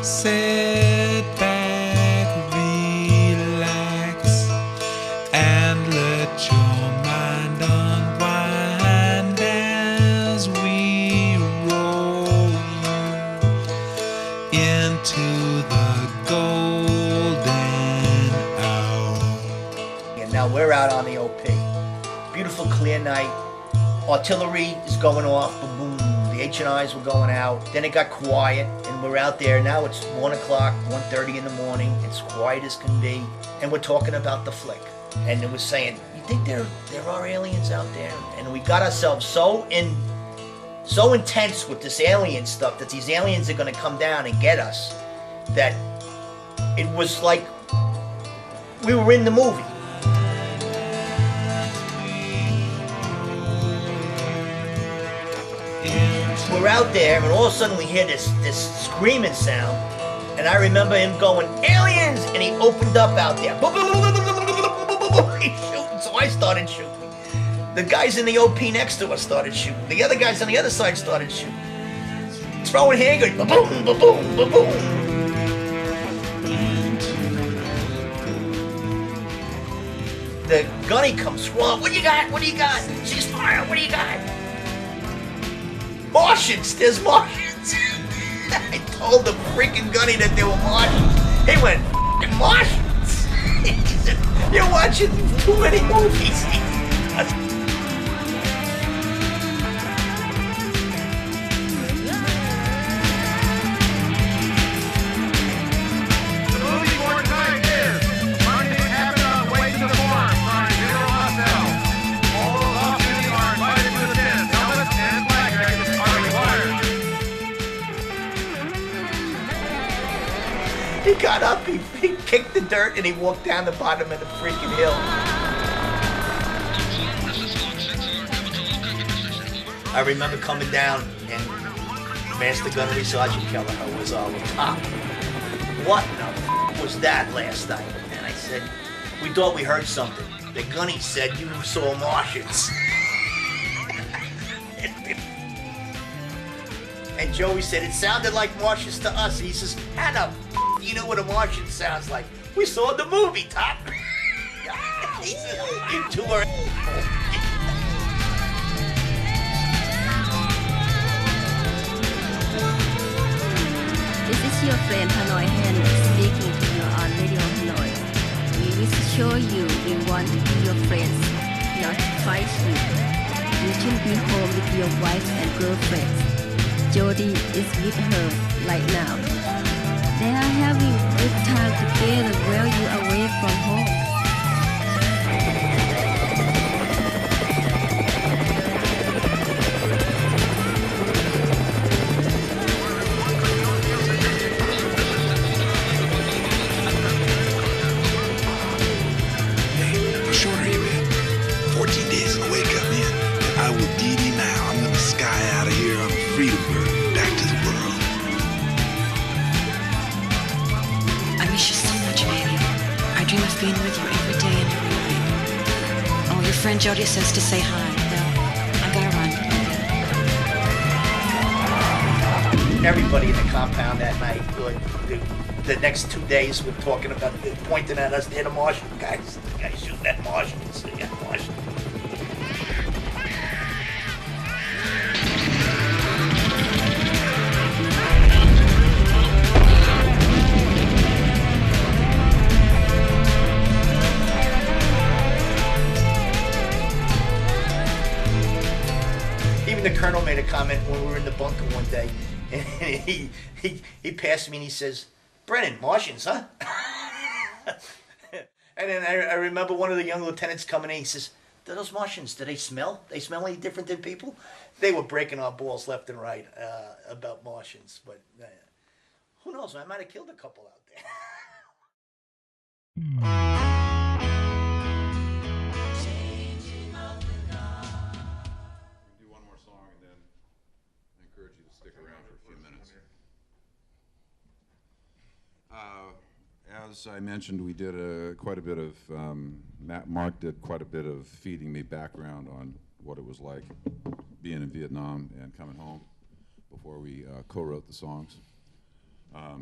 Sit back, relax, and let your mind unwind as we roll you into the golden hour. And now we're out on the OP. Beautiful, clear night. Artillery is going off. Boom, boom. The H&Is were going out. Then it got quiet, and we're out there. Now it's 1 o'clock, 1:30 in the morning. It's quiet as can be. And we're talking about the flick. And it was saying, you think there are aliens out there? And we got ourselves so intense with this alien stuff that these aliens are going to come down and get us, that it was like we were in the movie. We're out there, and all of a sudden we hear this screaming sound, and I remember him going, aliens! And he opened up out there. He's shooting, so I started shooting. The guys in the OP next to us started shooting. The other guys on the other side started shooting. Throwing handguns, ba-boom, ba-boom, ba-boom. The gunny comes rolling. What do you got? What do you got? She's fire. What do you got? Martians! There's Martians! I told the freaking gunny that they were Martians. He went, f***ing Martians! He said, you're watching too many movies. The movie for tonight is Something Happened on the Way to the Farm, starring General Marcel. All those options are invited to attend. Helmets and flag jackets are required. He got up, he kicked the dirt, and he walked down the bottom of the freaking hill. I remember coming down, and Master Gunnery Sergeant Kelleher was on top. What the f*** was that last night? And I said, we thought we heard something. The gunny said, you saw Martians. And Joey said, it sounded like Martians to us. He says, how the f*** you know what a Martian sounds like? We saw the movie, Top. He said, you two are... This is your friend Hanoi Hen speaking to you on Radio Hanoi. We wish to show you we want to be your friends, not fight you. You should be home with your wife and girlfriends. Jody is with her right now. They are having a good time together while you are away from home. How short are you, man? 14 days in the wake up, man. I will DD now. I'm gonna sky out of here on a freedom bird back to the world. I miss you so much, baby. I dream of being with you every day and every night. Oh, your friend Jody says to say hi. Well, I gotta run. Everybody in the compound that night, the next 2 days, were talking about, pointing at us. They're the Martian guys. The guys shooting at Martians. Yeah, Martian. Even the colonel made a comment when we were in the bunker one day, and he passed me and he says, "Brennan, Martians, huh?" And then I remember one of the young lieutenants coming in. He says, "Do those Martians, do they smell? They smell any different than people?" They were breaking our balls left and right about Martians, but who knows? I might have killed a couple out there. Do one more song and then I encourage you to stick around for a few minutes. As I mentioned, we did quite a bit of, Mark did quite a bit of feeding me background on what it was like being in Vietnam and coming home before we co-wrote the songs. I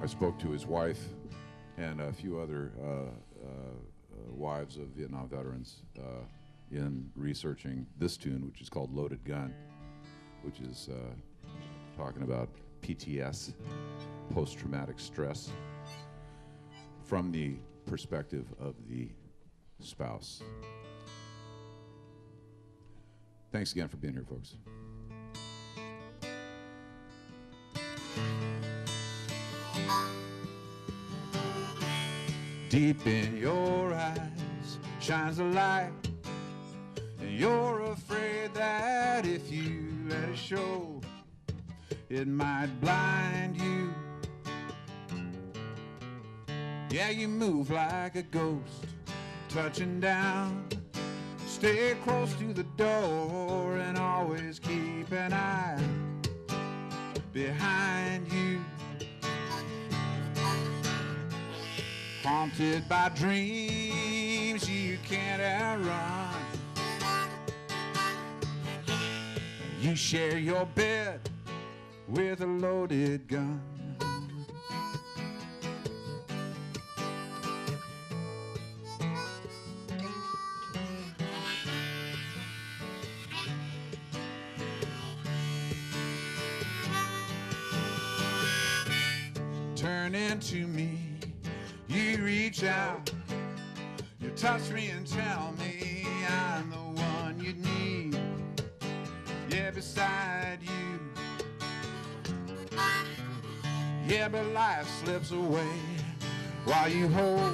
spoke to his wife and a few other wives of Vietnam veterans in researching this tune, which is called Loaded Gun, which is talking about PTS, post-traumatic stress, from the perspective of the spouse. Thanks again for being here, folks. Deep in your eyes shines a light, and you're afraid that if you let it show, it might blind you. Yeah, you move like a ghost, touching down. Stay close to the door and always keep an eye behind you. Haunted by dreams you can't outrun. You share your bed with a loaded gun. Turn into me, you reach out, you touch me and tell me I'm the one you need. Yeah, beside you. Yeah, but life slips away while you hold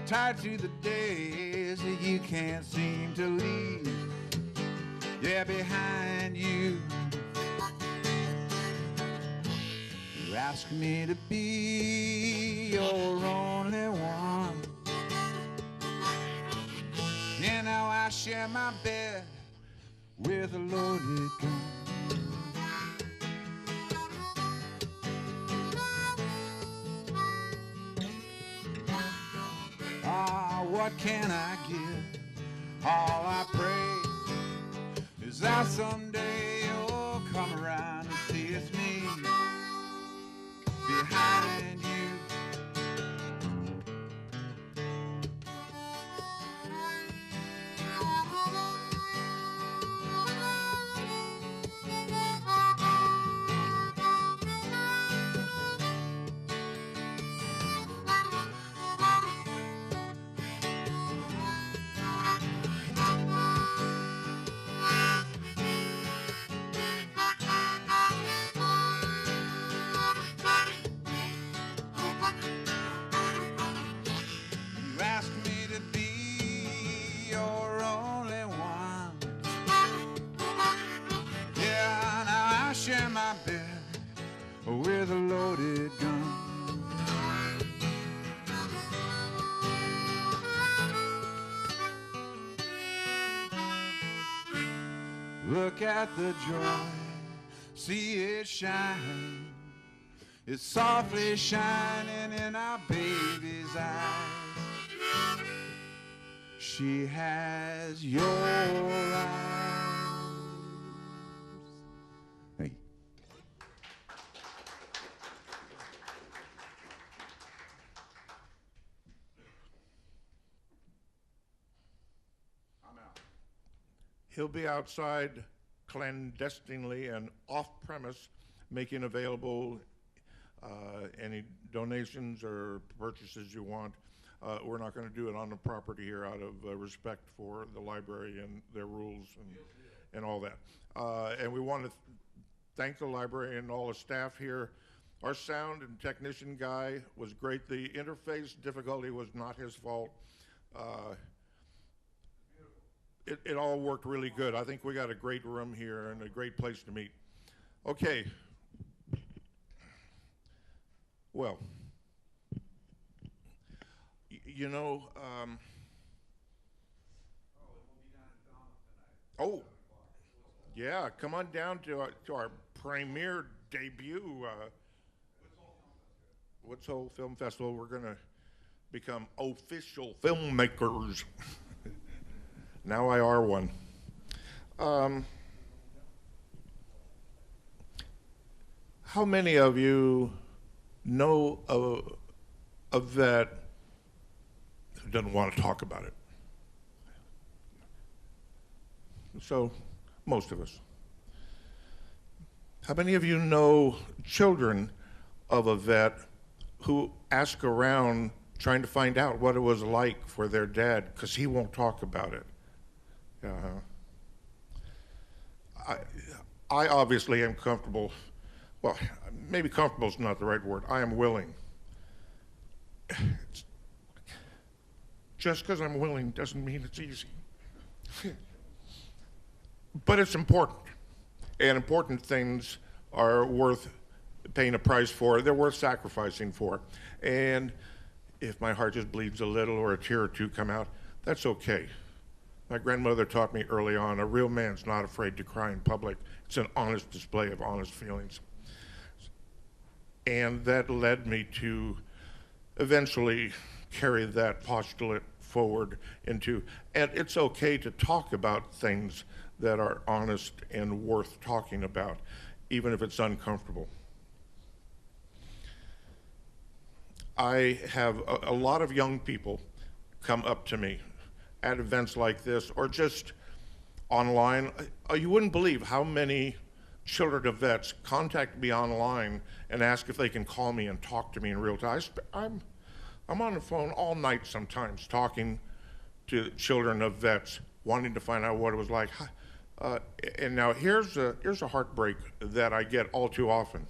tied to the days that you can't seem to leave. Yeah, behind you. You ask me to be your only one. And now I share my bed with a loaded gun. Ah, what can I give? All I pray is that someday you'll come around and see it's me behind you. Look at the joy, see it shine. It's softly shining in our baby's eyes. She has your eyes. Hey. He'll be outside clandestinely and off-premise making available any donations or purchases you want. We're not going to do it on the property here out of respect for the library and their rules and all that. And we want to thank the library and all the staff here. Our sound and technician guy was great. The interface difficulty was not his fault. It all worked really good. I think we got a great room here and a great place to meet. Okay. Well, you know, oh, yeah, come on down to our premiere debut. Woods Hole Film Festival. We're going to become official filmmakers. Now I are one. How many of you know a vet who doesn't want to talk about it? So, most of us. How many of you know children of a vet who ask around trying to find out what it was like for their dad because he won't talk about it? I obviously am comfortable. Well, maybe comfortable is not the right word. I am willing. Just because I'm willing doesn't mean it's easy. But it's important. And important things are worth paying a price for. They're worth sacrificing for. And if my heart just bleeds a little or a tear or two come out, that's okay. My grandmother taught me early on, a real man's not afraid to cry in public. It's an honest display of honest feelings. And that led me to eventually carry that postulate forward into, and it's okay to talk about things that are honest and worth talking about, even if it's uncomfortable. I have a lot of young people come up to me at events like this or just online. You wouldn't believe how many children of vets contact me online and ask if they can call me and talk to me in real time. I'm on the phone all night sometimes talking to children of vets, wanting to find out what it was like. And now here's a heartbreak that I get all too often.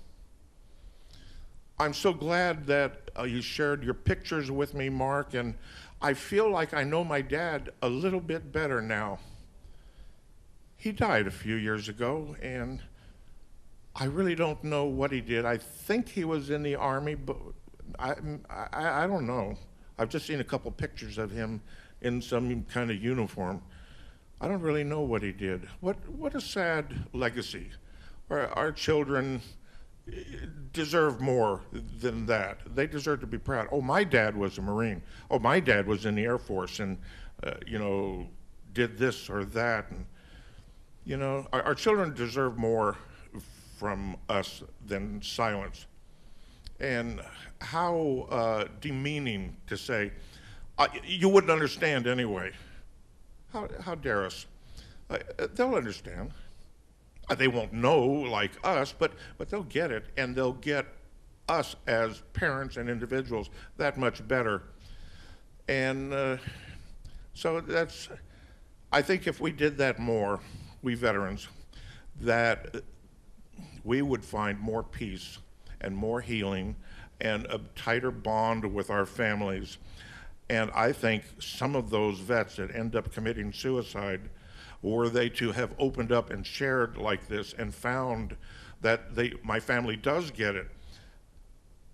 I'm so glad that you shared your pictures with me, Mark, and I feel like I know my dad a little bit better now. He died a few years ago, and I really don't know what he did. I think he was in the Army, but I don't know. I've just seen a couple pictures of him in some kind of uniform. I don't really know what he did. What a sad legacy. Our children deserve more than that. They deserve to be proud. Oh, my dad was a Marine. Oh, my dad was in the Air Force and, did this or that. And, our children deserve more from us than silence. And how demeaning to say, you wouldn't understand anyway. How dare us? They'll understand. They won't know like us, but they'll get it, and they'll get us as parents and individuals that much better. And so I think if we did that more, we veterans, that we would find more peace and more healing and a tighter bond with our families. And I think some of those vets that end up committing suicide, were they to have opened up and shared like this and found that my family does get it,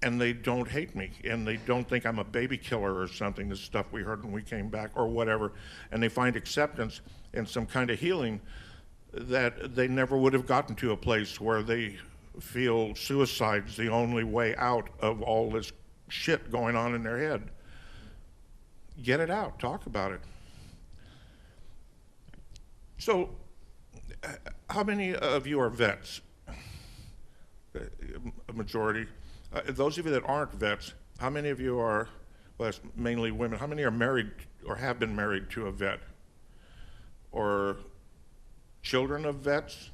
and they don't hate me, and they don't think I'm a baby killer or something, the stuff we heard when we came back or whatever, and they find acceptance and some kind of healing, that they never would have gotten to a place where they feel suicide's the only way out of all this shit going on in their head. Get it out, talk about it. So, how many of you are vets? A majority. Those of you that aren't vets, how many of you are, well, that's mainly women, how many are married or have been married to a vet? Or children of vets?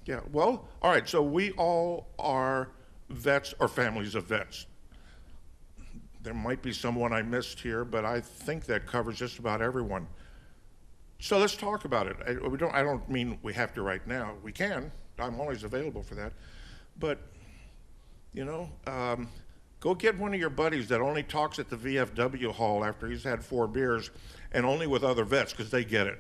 Yeah, well, all right, so we all are vets or families of vets. There might be someone I missed here, but I think that covers just about everyone. So let's talk about it. I don't mean we have to right now. We can. I'm always available for that. But, you know, go get one of your buddies that only talks at the VFW hall after he's had 4 beers and only with other vets because they get it.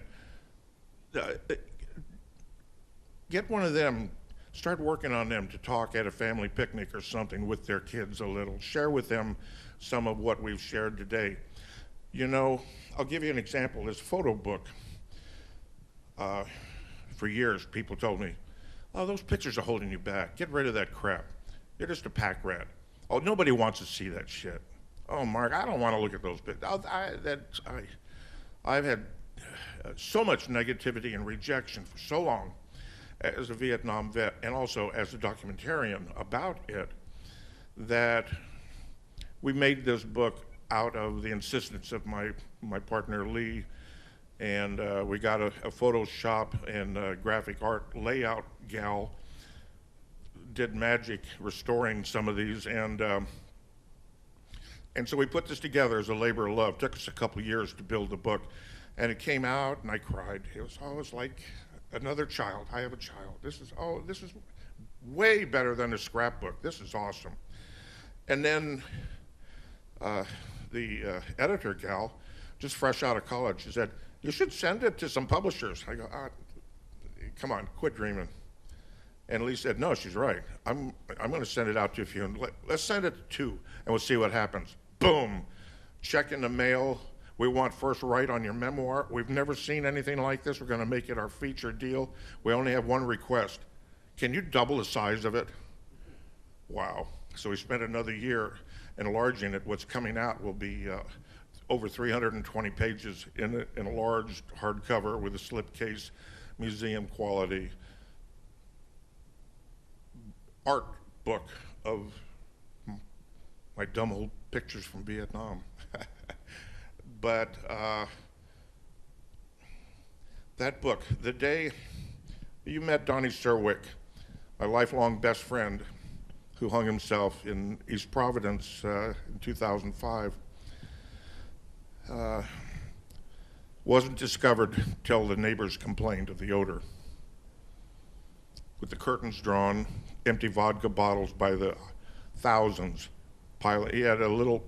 Get one of them, start working on them to talk at a family picnic or something with their kids a little. Share with them some of what we've shared today. You know, I'll give you an example. This photo book. For years, people told me, oh, those pictures are holding you back. Get rid of that crap. You're just a pack rat. Oh, nobody wants to see that shit. Oh, Mark, I don't want to look at those pictures. I've had so much negativity and rejection for so long as a Vietnam vet and also as a documentarian about it that we made this book out of the insistence of my partner Lee, and we got a Photoshop and graphic art layout gal, did magic restoring some of these, and so we put this together as a labor of love. It took us a couple years to build the book, and it came out and I cried. It was like another child. I have a child. This is way better than a scrapbook. This is awesome. And then the editor gal, just fresh out of college, she said, you should send it to some publishers. I go, come on, quit dreaming. And Lee said, no, she's right. I'm going to send it out to a few. Let's send it to 2, and we'll see what happens. Boom. Check in the mail. We want first right on your memoir. We've never seen anything like this. We're going to make it our feature deal. We only have one request. Can you double the size of it? Wow. So we spent another year enlarging it. What's coming out will be over 320 pages in a large hardcover with a slipcase, museum quality art book of my dumb old pictures from Vietnam. But that book, the day you met Donnie Serwick, my lifelong best friend, who hung himself in East Providence in 2005, wasn't discovered till the neighbors complained of the odor. With the curtains drawn, empty vodka bottles by the thousands, he had a little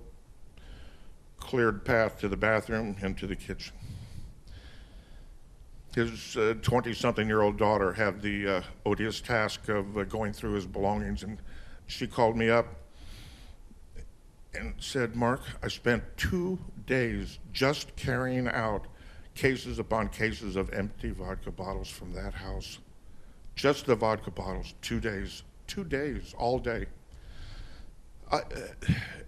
cleared path to the bathroom and to the kitchen. His 20-something-year-old daughter had the odious task of going through his belongings, and she called me up and said, Mark, I spent 2 days just carrying out cases upon cases of empty vodka bottles from that house. Just the vodka bottles, 2 days. 2 days, all day.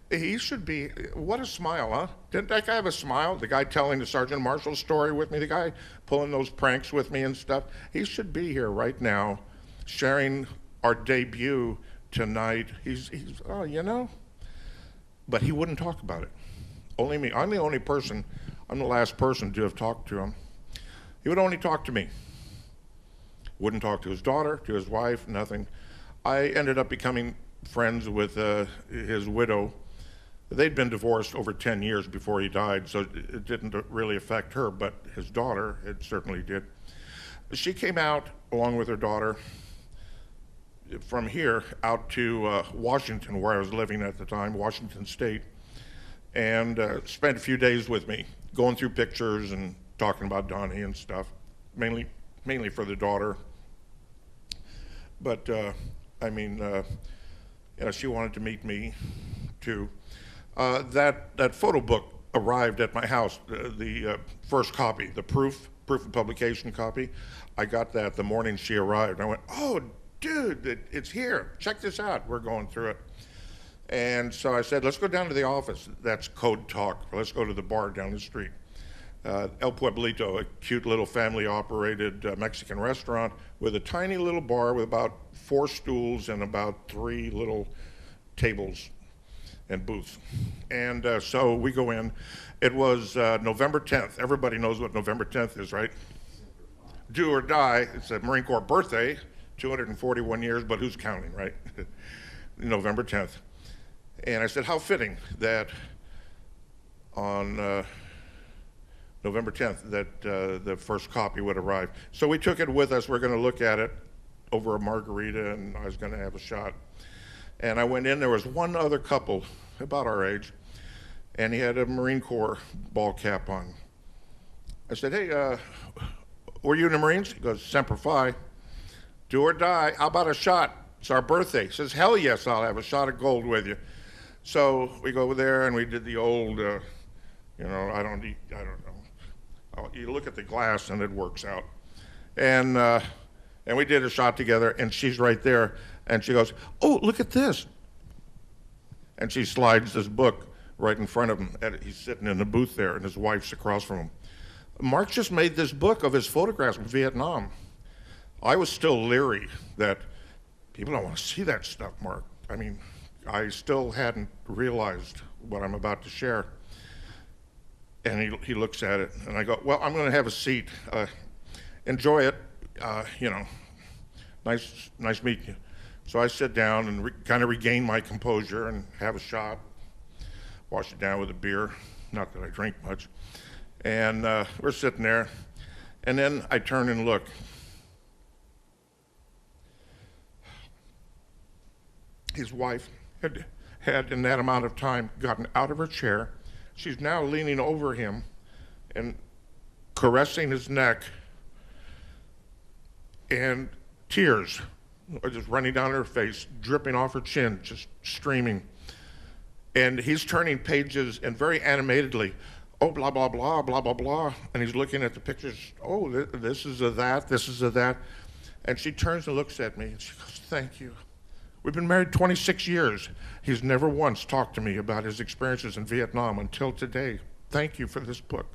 He should be, what a smile, huh? Didn't that guy have a smile? The guy telling the Sergeant Marshall story with me, the guy pulling those pranks with me and stuff. He should be here right now, sharing our debut tonight. He's oh, you know? But he wouldn't talk about it. Only me. I'm the only person, I'm the last person to have talked to him. He would only talk to me. Wouldn't talk to his daughter, to his wife, nothing. I ended up becoming friends with his widow. They'd been divorced over 10 years before he died, so it didn't really affect her, but his daughter, it certainly did. She came out, along with her daughter, from here out to Washington, where I was living at the time, Washington State, and spent a few days with me, going through pictures and talking about Donnie and stuff, mainly for the daughter. But, I mean, you know, she wanted to meet me, too. That photo book arrived at my house, the first copy, the proof proof of publication copy. I got that the morning she arrived. I went, oh, dude, it's here. Check this out. We're going through it. And so I said, let's go down to the office. That's code talk. Let's go to the bar down the street. El Pueblito, a cute little family-operated Mexican restaurant with a tiny little bar with about 4 stools and about 3 little tables and booths. And so we go in. It was November 10th. Everybody knows what November 10th is, right? Do or die. It's a Marine Corps birthday, 241 years, but who's counting, right? November 10th. And I said, how fitting that on November 10th that the first copy would arrive. So we took it with us. We're going to look at it over a margarita, and I was going to have a shot. And I went in. There was one other couple about our age, and he had a Marine Corps ball cap on. I said, hey, were you in the Marines? He goes, Semper Fi. Do or die. How about a shot? It's our birthday. He says, hell yes, I'll have a shot of gold with you. So we go over there, and we did the old, I don't know. You look at the glass and it works out. And we did a shot together, and she's right there, and she goes, oh, look at this. And she slides this book right in front of him, and he's sitting in the booth there, and his wife's across from him. Mark just made this book of his photographs from Vietnam. I was still leery that people don't want to see that stuff, Mark. I mean, I still hadn't realized what I'm about to share. And he looks at it, and I go, well, I'm going to have a seat. Enjoy it. Nice meeting you. So I sit down and kind of regain my composure and have a shot, wash it down with a beer, not that I drink much. And we're sitting there, and then I turn and look. His wife had in that amount of time gotten out of her chair. She's now leaning over him and caressing his neck, and tears are just running down her face, dripping off her chin, just streaming. And he's turning pages and very animatedly, oh, blah, blah, blah, blah, blah, blah. And he's looking at the pictures, oh, this is a that, this is a that. And she turns and looks at me, and she goes, thank you. We've been married 26 years. He's never once talked to me about his experiences in Vietnam until today. Thank you for this book.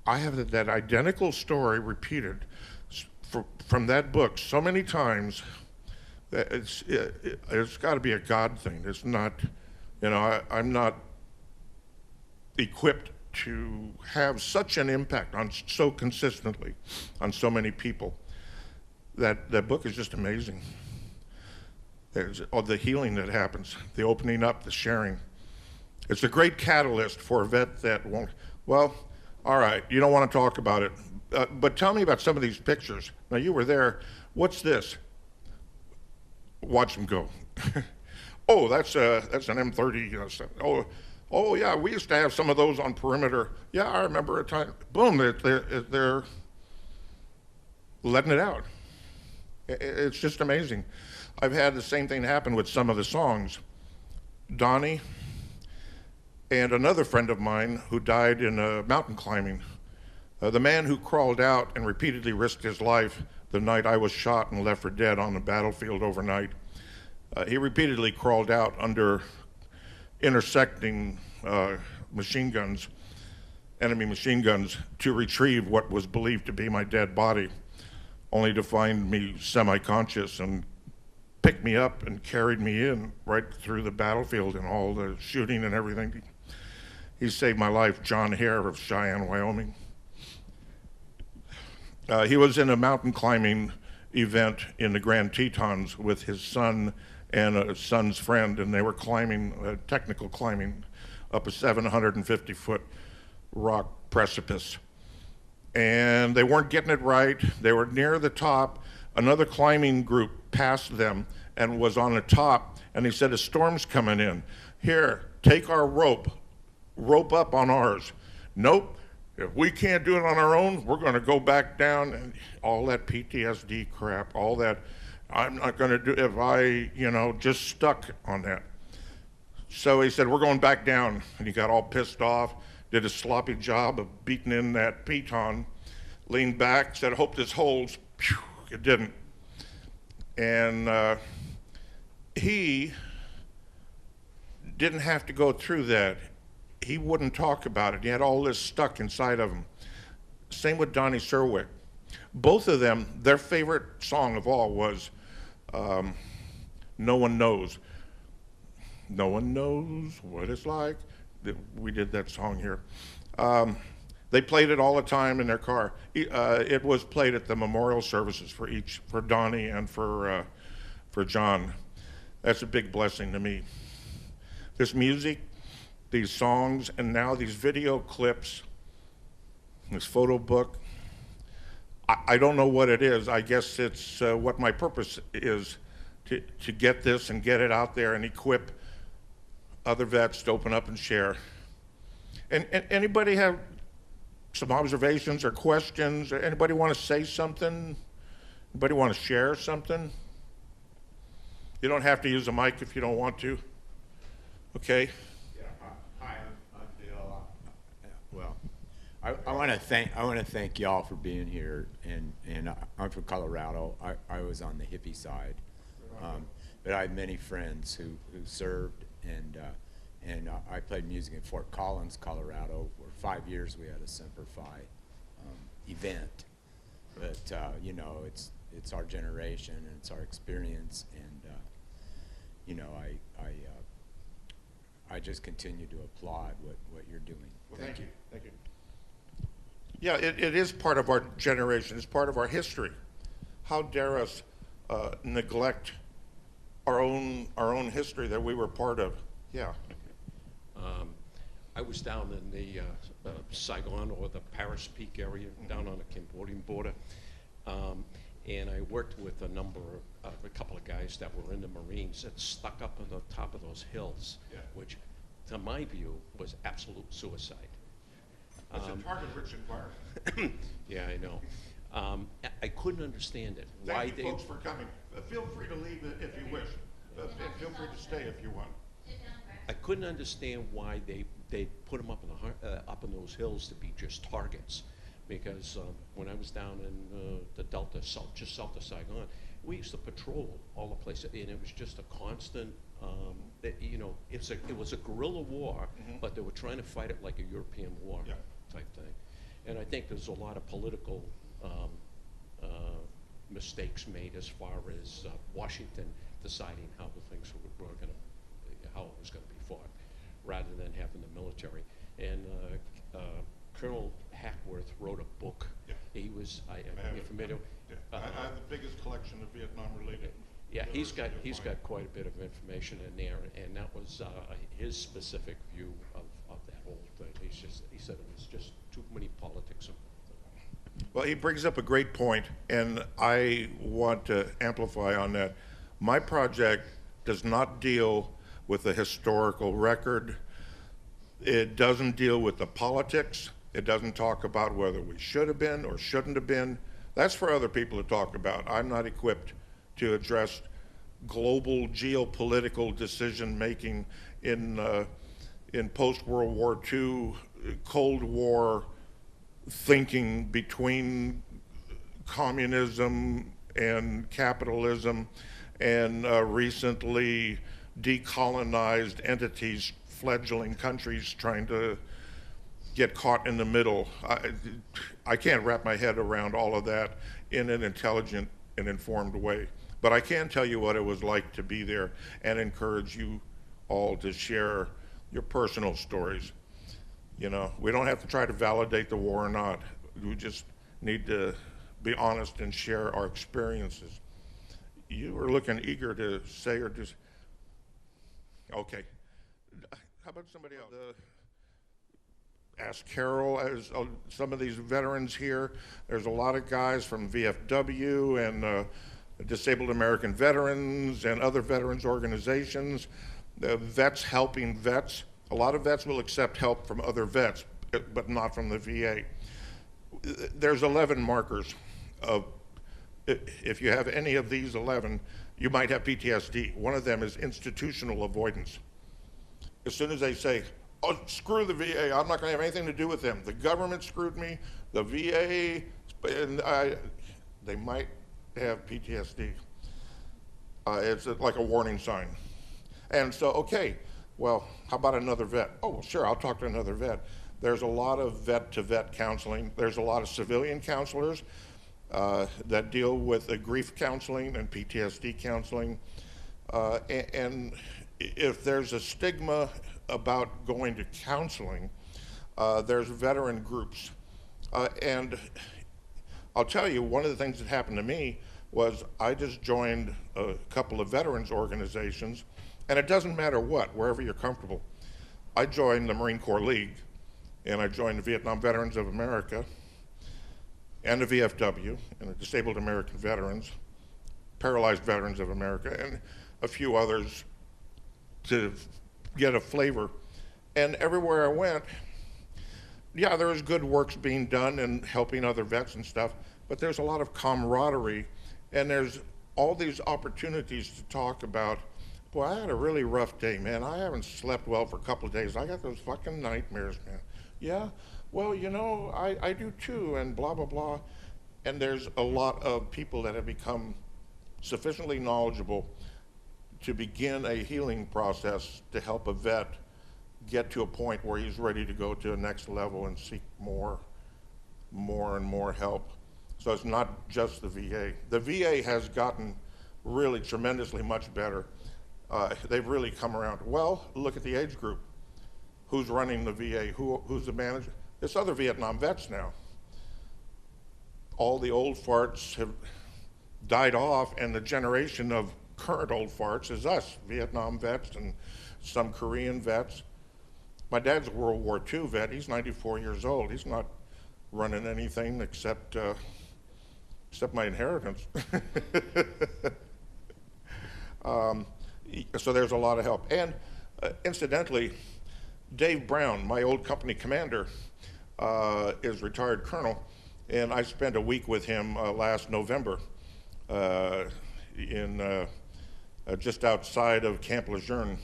I have that identical story repeated from that book so many times that it's got to be a God thing. It's not, I'm not equipped to have such an impact on so consistently on so many people. That book is just amazing. There's all the healing that happens, the opening up, the sharing. It's a great catalyst for a vet that won't, well, all right, you don't want to talk about it, but tell me about some of these pictures. Now, you were there. What's this? Watch them go. Oh, that's an M30. Oh, yeah, we used to have some of those on perimeter. Yeah, I remember a time. Boom, they're letting it out. It's just amazing. I've had the same thing happen with some of the songs. Donnie and another friend of mine who died in mountain climbing. The man who crawled out and repeatedly risked his life the night I was shot and left for dead on the battlefield overnight. He repeatedly crawled out under intersecting machine guns, enemy machine guns, to retrieve what was believed to be my dead body, only to find me semi-conscious and picked me up and carried me in right through the battlefield and all the shooting and everything. He saved my life, John Hare of Cheyenne, Wyoming. He was in a mountain climbing event in the Grand Tetons with his son and a son's friend, and they were climbing, technical climbing, up a 750-foot rock precipice. And they weren't getting it right. They were near the top. Another climbing group passed them and was on the top, and he said, a storm's coming in. Here, take our rope up on ours. Nope, if we can't do it on our own, we're gonna go back down, and all that PTSD crap, all that, I'm not gonna do, if I, just stuck on that. So he said, we're going back down, and he got all pissed off, did a sloppy job of beating in that piton, leaned back, said, hope this holds. Phew, it didn't. And he didn't have to go through that. He wouldn't talk about it. He had all this stuck inside of him. Same with Donnie Serwick. Both of them, their favorite song of all was No One Knows. No one knows what it's like. We did that song here. They played it all the time in their car. It was played at the memorial services for Donnie and for John. That's a big blessing to me. This music, these songs, and now these video clips, this photo book, I don't know what it is. I guess it's what my purpose is, to get this and get it out there and equip other vets to open up and share. And anybody have some observations or questions? Or anybody want to say something? Anybody want to share something? You don't have to use a mic if you don't want to. Okay. Yeah. Hi, I'm Bill. Well, I want to thank y'all for being here. And I'm from Colorado. I was on the hippie side, but I had many friends who served, and I played music in Fort Collins, Colorado. For 5 years, we had a Semper Fi event. But you know, it's our generation and it's our experience, and you know, I just continue to applaud what you're doing. Well, thank you. Thank you. Yeah, it is part of our generation. It's part of our history. How dare us neglect our own history that we were part of? Yeah. I was down in the Saigon or the Paris Peak area, down on the Cambodian border, and I worked with a couple of guys that were in the Marines that stuck up on the top of those hills, which, to my view, was absolute suicide. It's a target-rich environment. Yeah, I know. I couldn't understand it. Thank you, folks, for coming. Feel free to leave if you wish. Feel free to stay if you want. I couldn't understand why they put them up in those hills to be just targets, because when I was down in the Delta, just south of Saigon, we used to patrol all the places, and it was just a constant. You know, it was a guerrilla war, but they were trying to fight it like a European war type thing. And I think there's a lot of political mistakes made as far as Washington deciding how the things were going to, how it was going to be fought, rather than having the military. And Colonel Hackworth wrote a book. Yeah. He was, you're familiar? Yeah. I have the biggest collection of Vietnam-related. Yeah, he's got quite a bit of information in there, and that was his specific view of that whole thing. He said it was just too many politics. Well, he brings up a great point, and I want to amplify on that. My project does not deal with the historical record. It doesn't deal with the politics. It doesn't talk about whether we should have been or shouldn't have been. That's for other people to talk about. I'm not equipped to address global geopolitical decision-making in post-World War II, Cold War thinking between communism and capitalism, and recently decolonized entities, fledgling countries trying to get caught in the middle. I can't wrap my head around all of that in an intelligent and informed way. But I can tell you what it was like to be there and encourage you all to share your personal stories. You know, we don't have to try to validate the war or not. We just need to be honest and share our experiences. You were looking eager to say or just, okay. How about somebody else? Ask Carol, as some of these veterans here, there's a lot of guys from VFW and Disabled American Veterans and other veterans organizations, vets helping vets. A lot of vets will accept help from other vets, but not from the VA. There's 11 markers of, if you have any of these 11, you might have PTSD. One of them is institutional avoidance. As soon as they say, Oh, screw the VA. I'm not going to have anything to do with them. The government screwed me. The VA, and they might have PTSD. It's like a warning sign. And so, okay, well, how about another vet? Oh, well, sure, I'll talk to another vet. There's a lot of vet-to-vet counseling. There's a lot of civilian counselors that deal with grief counseling and PTSD counseling. And if there's a stigma about going to counseling, there's veteran groups. And I'll tell you, one of the things that happened to me was I just joined a couple of veterans organizations, and it doesn't matter what, wherever you're comfortable. I joined the Marine Corps League, and I joined the Vietnam Veterans of America, and the VFW, and the Disabled American Veterans, Paralyzed Veterans of America, and a few others to get a flavor. And everywhere I went, yeah, there was good works being done and helping other vets and stuff, but there's a lot of camaraderie, and there's all these opportunities to talk about, boy, I had a really rough day, man. I haven't slept well for a couple of days. I got those fucking nightmares, man. Yeah, well, you know, I do too, and blah, blah, blah. And there's a lot of people that have become sufficiently knowledgeable to begin a healing process to help a vet get to a point where he's ready to go to the next level and seek more and more help. So it's not just the VA. The VA has gotten really tremendously much better. They've really come around. Well, look at the age group. Who's running the VA? Who's the manager? It's other Vietnam vets now. All the old farts have died off, and the generation of current old farts is us, Vietnam vets and some Korean vets. My dad's a World War II vet. He's 94 years old. He's not running anything except my inheritance. So there's a lot of help. And incidentally, Dave Brown, my old company commander, is retired colonel, and I spent a week with him last November in just outside of Camp Lejeune.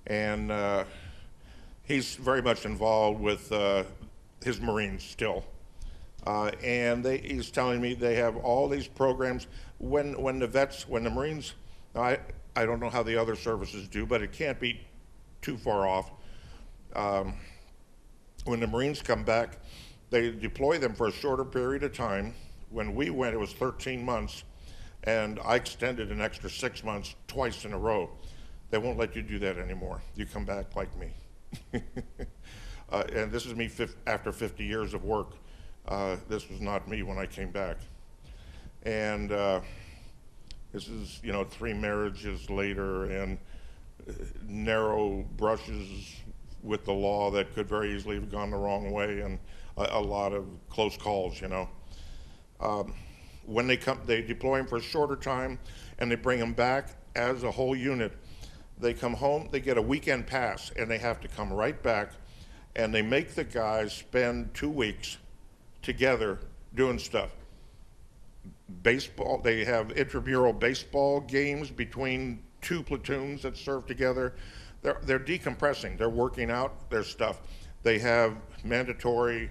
And he's very much involved with his Marines still. And he's telling me they have all these programs. When the Marines, I don't know how the other services do, but it can't be too far off. When the Marines come back, they deploy them for a shorter period of time. When we went, it was 13 months, and I extended an extra 6 months twice in a row. They won't let you do that anymore. You come back like me. And this is me after 50 years of work. This was not me when I came back. And this is, 3 marriages later, and narrow brushes with the law that could very easily have gone the wrong way, and a lot of close calls, When they come, they deploy them for a shorter time, and they bring them back as a whole unit. They come home, they get a weekend pass, and they have to come right back, and they make the guys spend 2 weeks together doing stuff. Baseball, they have intramural baseball games between 2 platoons that serve together. They're decompressing, they're working out their stuff. They have mandatory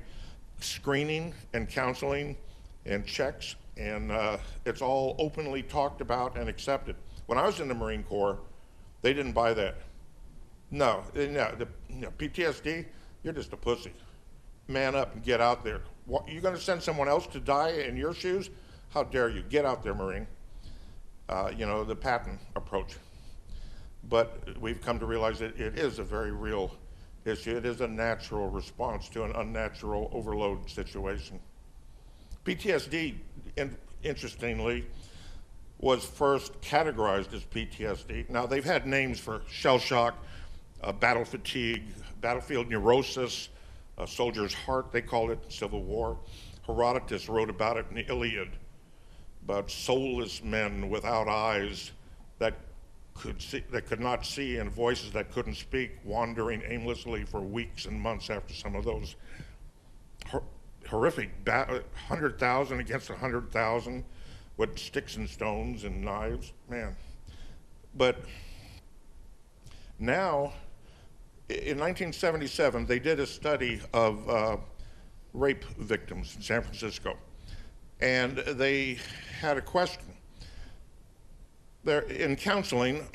screening and counseling and checks, and it's all openly talked about and accepted. When I was in the Marine Corps, they didn't buy that. No, PTSD, you're just a pussy. Man up and get out there. What, you gonna send someone else to die in your shoes? How dare you? Get out there, Marine. The Patton approach. But we've come to realize that it is a very real issue. It is a natural response to an unnatural overload situation. PTSD, interestingly, was first categorized as PTSD. Now, they've had names for shell shock, battle fatigue, battlefield neurosis, soldier's heart, they called it, Civil War. Herodotus wrote about it in the Iliad, about soulless men without eyes that could not see, and voices that couldn't speak, wandering aimlessly for weeks and months after some of those horrific 100,000 against 100,000 with sticks and stones and knives, man. But now In 1977, they did a study of rape victims in San Francisco, and they had a question. There, in counseling,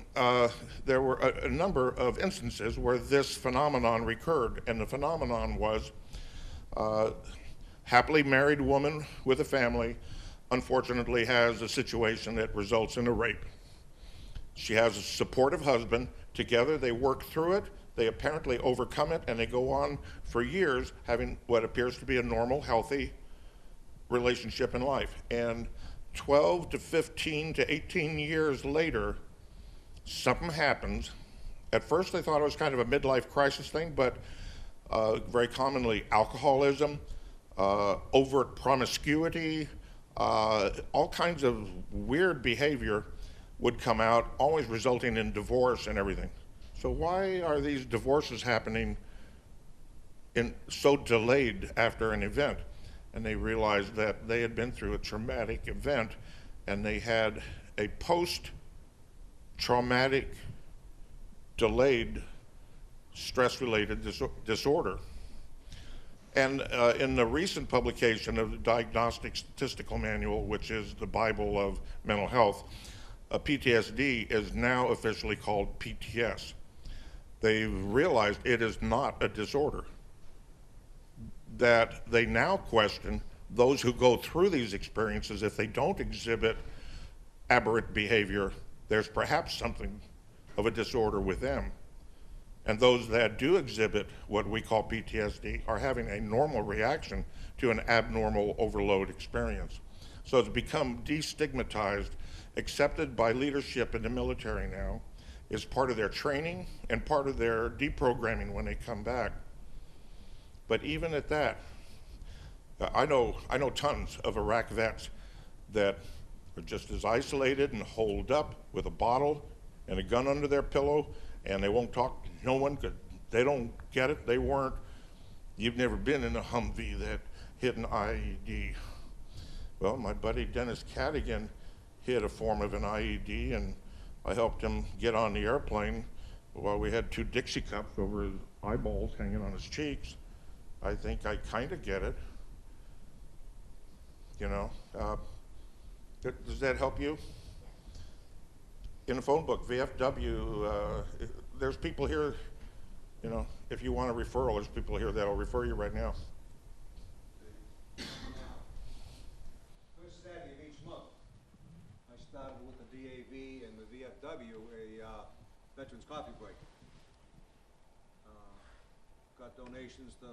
there were a number of instances where this phenomenon recurred, and the phenomenon was happily married woman with a family unfortunately has a situation that results in a rape. She has a supportive husband. Together they work through it, they apparently overcome it, and they go on for years having what appears to be a normal, healthy relationship in life. And 12 to 15 to 18 years later, something happens. At first they thought it was kind of a midlife crisis thing, but very commonly alcoholism, overt promiscuity, all kinds of weird behavior would come out, always resulting in divorce and everything. So why are these divorces happening so delayed after an event? And they realized that they had been through a traumatic event and they had a post-traumatic delayed stress-related disorder. And in the recent publication of the Diagnostic Statistical Manual, which is the Bible of mental health, PTSD is now officially called PTS. They've realized it is not a disorder. That they now question those who go through these experiences, if they don't exhibit aberrant behavior, there's perhaps something of a disorder with them. And those that do exhibit what we call PTSD are having a normal reaction to an abnormal overload experience. So it's become destigmatized, accepted by leadership in the military now, is part of their training and part of their deprogramming when they come back. But even at that, I know tons of Iraq vets that are just as isolated and holed up with a bottle and a gun under their pillow, and they won't talk to no one because they don't get it. They weren't. You've never been in a Humvee that hit an IED. Well, my buddy Dennis Cadigan hit a form of an IED, and I helped him get on the airplane while we had 2 Dixie cups over his eyeballs hanging on his cheeks. I think I kind of get it. You know, does that help you? In the phone book, VFW, there's people here, you know, if you want a referral, there's people here that'll refer you right now. First Saturday of each month, I started with the DAV and the VFW, a Veterans Coffee Break. Got donations to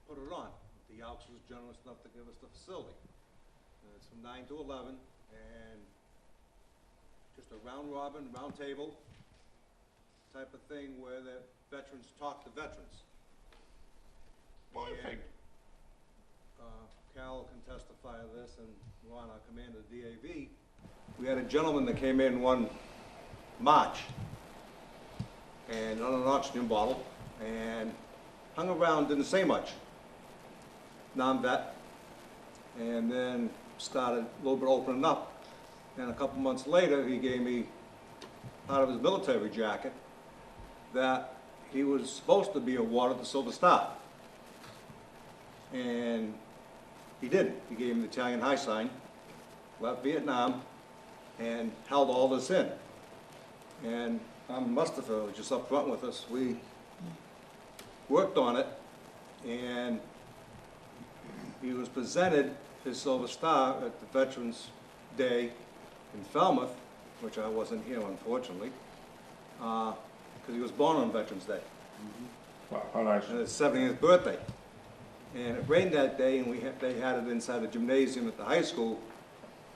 put it on. The Elks was generous enough to give us the facility. It's from 9 to 11, and just a round robin, round table type of thing where the veterans talk to veterans. And, Carol can testify to this, and Ron, our commander of the DAV. We had a gentleman that came in one March and on an oxygen bottle and hung around, didn't say much. Non-vet, and then started a little bit opening up. And a couple months later, he gave me part of his military jacket that he was supposed to be awarded the Silver Star. And he didn't. He gave him the Italian high sign, left Vietnam, and held all this in. And Mustafa was just up front with us. We worked on it, and he was presented his Silver Star at the Veterans Day in Falmouth, which I wasn't here, unfortunately, because he was born on Veterans Day. Wow, how nice. And his 70th birthday. And it rained that day, and they had it inside the gymnasium at the high school.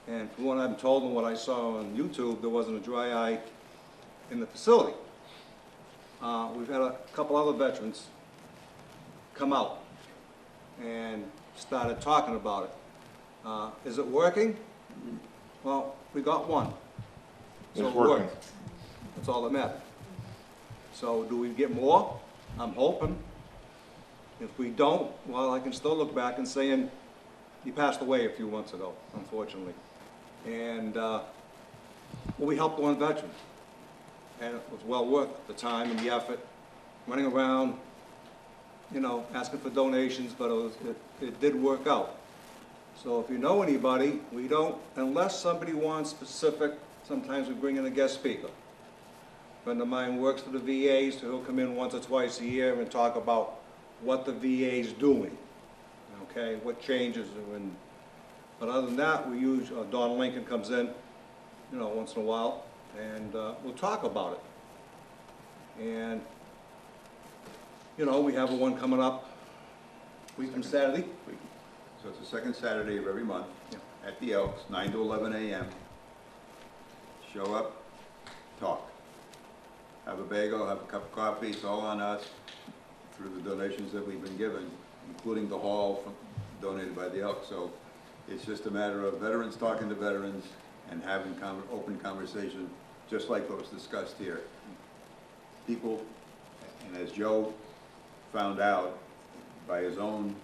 And from what I'm told and what I saw on YouTube, there wasn't a dry eye in the facility. We've had a couple other veterans come out and started talking about it. Is it working? Well, we got one. So it's working. That's all that mattered. So do we get more? I'm hoping. If we don't, well, I can still look back and say, and he passed away a few months ago, unfortunately. And well, we helped one veteran. and it was well worth the time and the effort, running around, you know, asking for donations, but it did work out. So if you know anybody, we don't, unless somebody wants specific, sometimes we bring in a guest speaker. A friend of mine works for the VA, so he'll come in once or twice a year and talk about what the VA is doing, okay, what changes are in. But other than that, we use, Don Lincoln comes in, you know, once in a while, and we'll talk about it. And, you know, we have one coming up week from Saturday. So it's the second Saturday of every month at the Elks, 9 to 11 a.m. Show up, talk. Have a bagel, have a cup of coffee, it's all on us through the donations that we've been given, including the hall donated by the Elks. So it's just a matter of veterans talking to veterans and having open conversation, just like what was discussed here. People, and as Joe found out by his own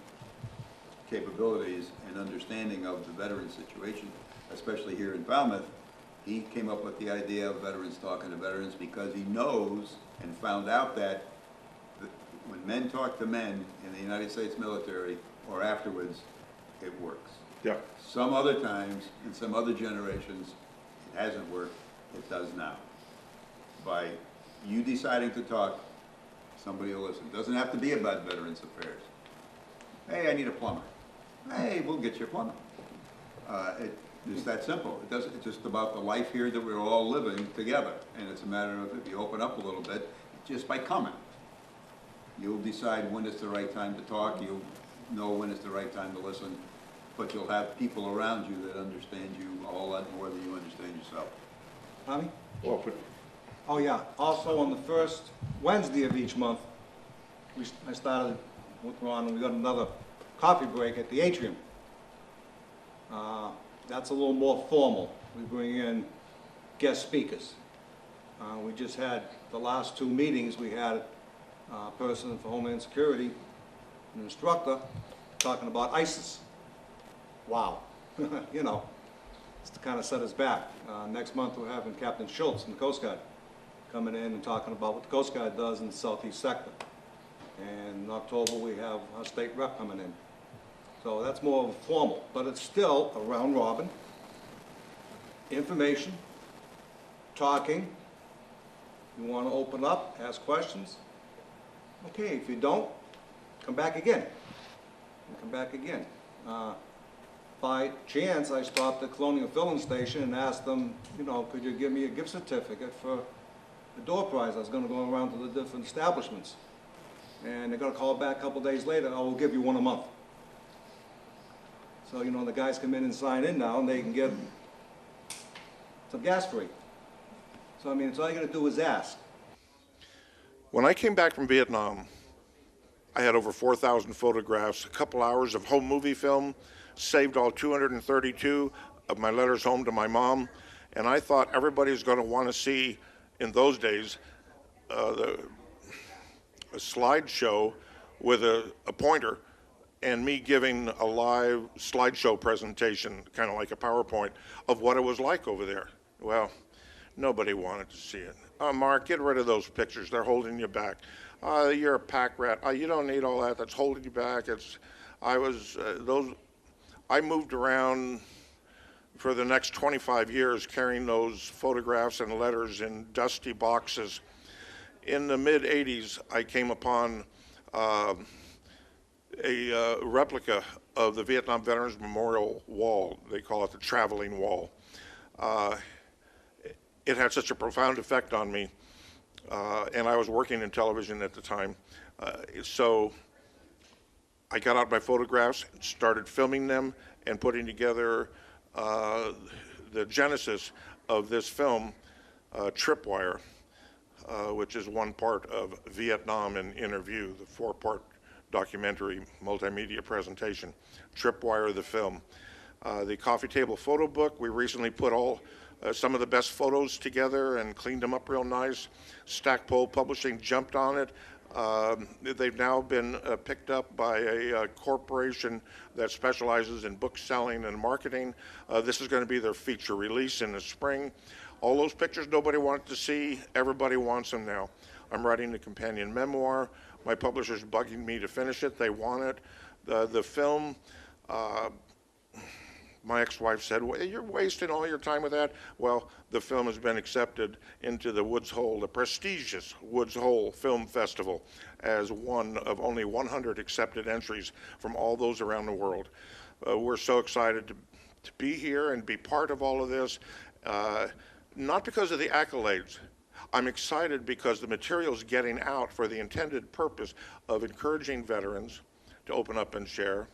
capabilities and understanding of the veteran situation, especially here in Falmouth, he came up with the idea of veterans talking to veterans because he knows and found out that when men talk to men in the United States military or afterwards, it works. Yeah. Some other times, in some other generations, it hasn't worked, it does now. By you deciding to talk, somebody will listen. It doesn't have to be about Veterans Affairs. Hey, I need a plumber. Hey, we'll get you a plumber. It's that simple. It's just about the life here that we're all living together. And it's a matter of, if you open up a little bit, just by coming, you'll decide when it's the right time to talk. You'll know when it's the right time to listen. But you'll have people around you that understand you a whole lot more than you understand yourself. Tommy? Well, oh yeah, also on the first Wednesday of each month, I started with Ron, and we got another coffee break at the atrium. That's a little more formal. We bring in guest speakers. We just had, the last two meetings, we had a person for Homeland Security, an instructor, talking about ISIS. Wow. You know, it's to kind of set us back. Next month we're having Captain Schultz from the Coast Guard coming in and talking about what the Coast Guard does in the Southeast sector. And in October we have our state rep coming in. So that's more of a formal, but it's still a round robin, information, talking. You want to open up, ask questions. Okay, if you don't, come back again. And come back again. By chance, I stopped at Colonial Filling Station and asked them, you know, could you give me a gift certificate for the door prize? I was going to go around to the different establishments. And they're going to call back a couple days later, I will give you one a month. So, you know, the guys come in and sign in now, and they can get some gas free. So, I mean, it's all you got to do is ask. When I came back from Vietnam, I had over 4,000 photographs, a couple hours of home movie film, saved all 232 of my letters home to my mom, and I thought everybody was going to want to see, in those days, a slideshow with a pointer and me giving a live slideshow presentation, kind of like a PowerPoint, of what it was like over there. Well, nobody wanted to see it. Mark, get rid of those pictures. They're holding you back. You're a pack rat. You don't need all that. That's holding you back. I moved around for the next 25 years carrying those photographs and letters in dusty boxes. In the mid-'80s, I came upon a replica of the Vietnam Veterans Memorial Wall. They call it the traveling wall. It had such a profound effect on me, and I was working in television at the time. So I got out my photographs, started filming them, and putting together the genesis of this film, Tripwire, which is one part of Vietnam in Interview, the 4-part documentary multimedia presentation, Tripwire the film. The coffee table photo book, we recently put some of the best photos together and cleaned them up real nice. Stackpole Publishing jumped on it. They've now been picked up by a corporation that specializes in book selling and marketing. This is going to be their feature release in the spring. All those pictures nobody wanted to see, everybody wants them now. I'm writing a companion memoir. My publisher's bugging me to finish it. They want it. The film, my ex-wife said, well, you're wasting all your time with that. Well, the film has been accepted into the Woods Hole, the prestigious Woods Hole Film Festival, as one of only 100 accepted entries from all those around the world. We're so excited to be here and be part of all of this, not because of the accolades. I'm excited because the material is getting out for the intended purpose of encouraging veterans to open up and share,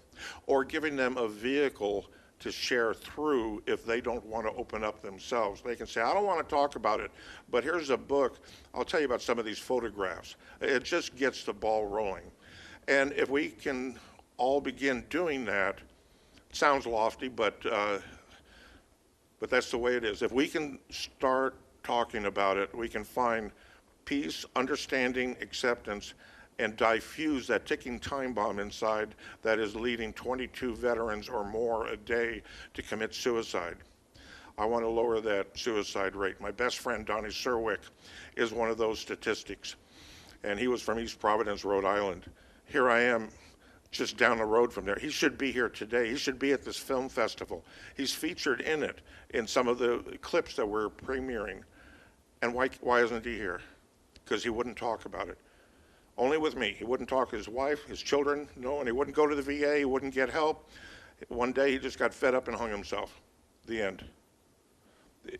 or giving them a vehicle to share through if they don't want to open up themselves. They can say, I don't want to talk about it, but here's a book. I'll tell you about some of these photographs. It just gets the ball rolling. And if we can all begin doing that, it sounds lofty, but that's the way it is. If we can start talking about it, we can find peace, understanding, acceptance, and diffuse that ticking time bomb inside that is leading 22 veterans or more a day to commit suicide. I want to lower that suicide rate. My best friend, Donnie Serwick, is one of those statistics. And he was from East Providence, Rhode Island. Here I am, just down the road from there. He should be here today. He should be at this film festival. He's featured in it in some of the clips that we're premiering. And why isn't he here? Because he wouldn't talk about it. Only with me. He wouldn't talk to his wife, his children, no, and he wouldn't go to the VA, he wouldn't get help. One day he just got fed up and hung himself. The end.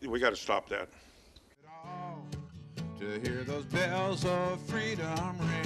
We got to stop that. To hear those bells of freedom ring.